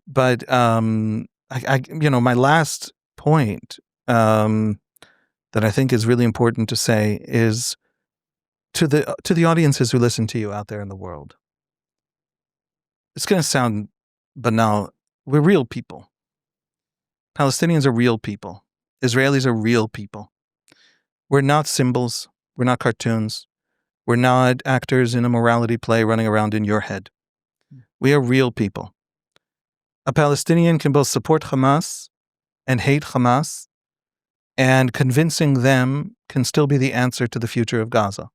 But my last point that I think is really important to say is to the audiences who listen to you out there in the world. It's going to sound banal. We're real people. Palestinians are real people. Israelis are real people. We're not symbols. We're not cartoons. We're not actors in a morality play running around in your head. We are real people. A Palestinian can both support Hamas and hate Hamas, and convincing them can still be the answer to the future of Gaza.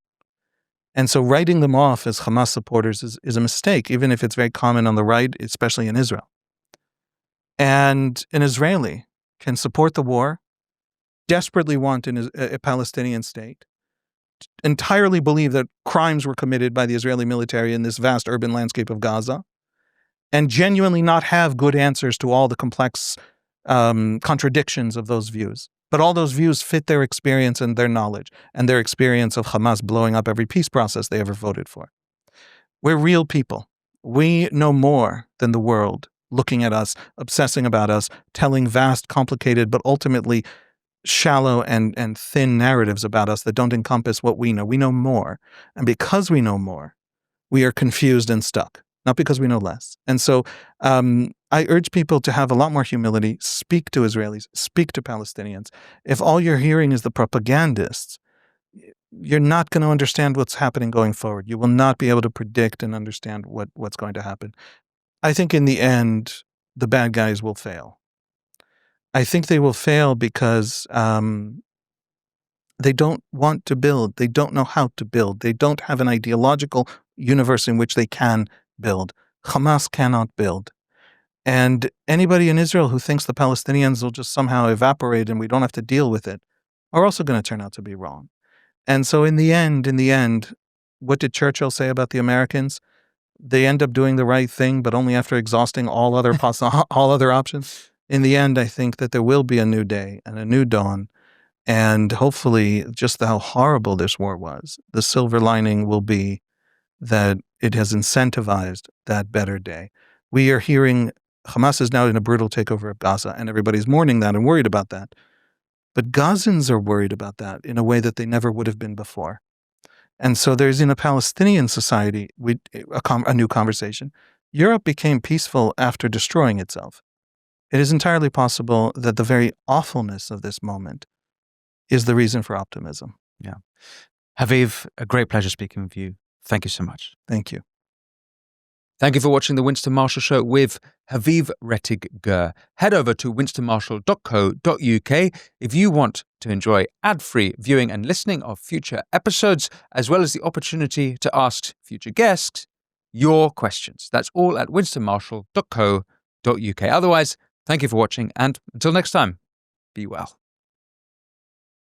And so writing them off as Hamas supporters is a mistake, even if it's very common on the right, especially in Israel. And an Israeli can support the war, desperately want a Palestinian state, entirely believe that crimes were committed by the Israeli military in this vast urban landscape of Gaza, and genuinely not have good answers to all the complex contradictions of those views. But all those views fit their experience and their knowledge and their experience of Hamas blowing up every peace process they ever voted for. We're real people. We know more than the world looking at us, obsessing about us, telling vast, complicated, but ultimately shallow and thin narratives about us that don't encompass what we know. We know more. And because we know more, we are confused and stuck, not because we know less. And so I urge people to have a lot more humility, speak to Israelis, speak to Palestinians. If all you're hearing is the propagandists, you're not going to understand what's happening going forward. You will not be able to predict and understand what's going to happen. I think in the end, the bad guys will fail. I think they will fail because they don't want to build. They don't know how to build. They don't have an ideological universe in which they can build. Hamas cannot build. And anybody in Israel who thinks the Palestinians will just somehow evaporate and we don't have to deal with it are also going to turn out to be wrong. And so in the end, what did Churchill say about the Americans? They end up doing the right thing, but only after exhausting all other options. In the end, I think that there will be a new day and a new dawn. And hopefully, just how horrible this war was, the silver lining will be that it has incentivized that better day. We are hearing Hamas is now in a brutal takeover of Gaza, and everybody's mourning that and worried about that. But Gazans are worried about that in a way that they never would have been before. And so there's in a Palestinian society a new conversation. Europe became peaceful after destroying itself. It is entirely possible that the very awfulness of this moment is the reason for optimism. Yeah. Haviv, a great pleasure speaking with you. Thank you so much. Thank you. Thank you for watching the Winston Marshall Show with Haviv Rettig Gur. Head over to winstonmarshall.co.uk if you want to enjoy ad-free viewing and listening of future episodes, as well as the opportunity to ask future guests your questions. That's all at winstonmarshall.co.uk. Otherwise, thank you for watching, and until next time. Be well.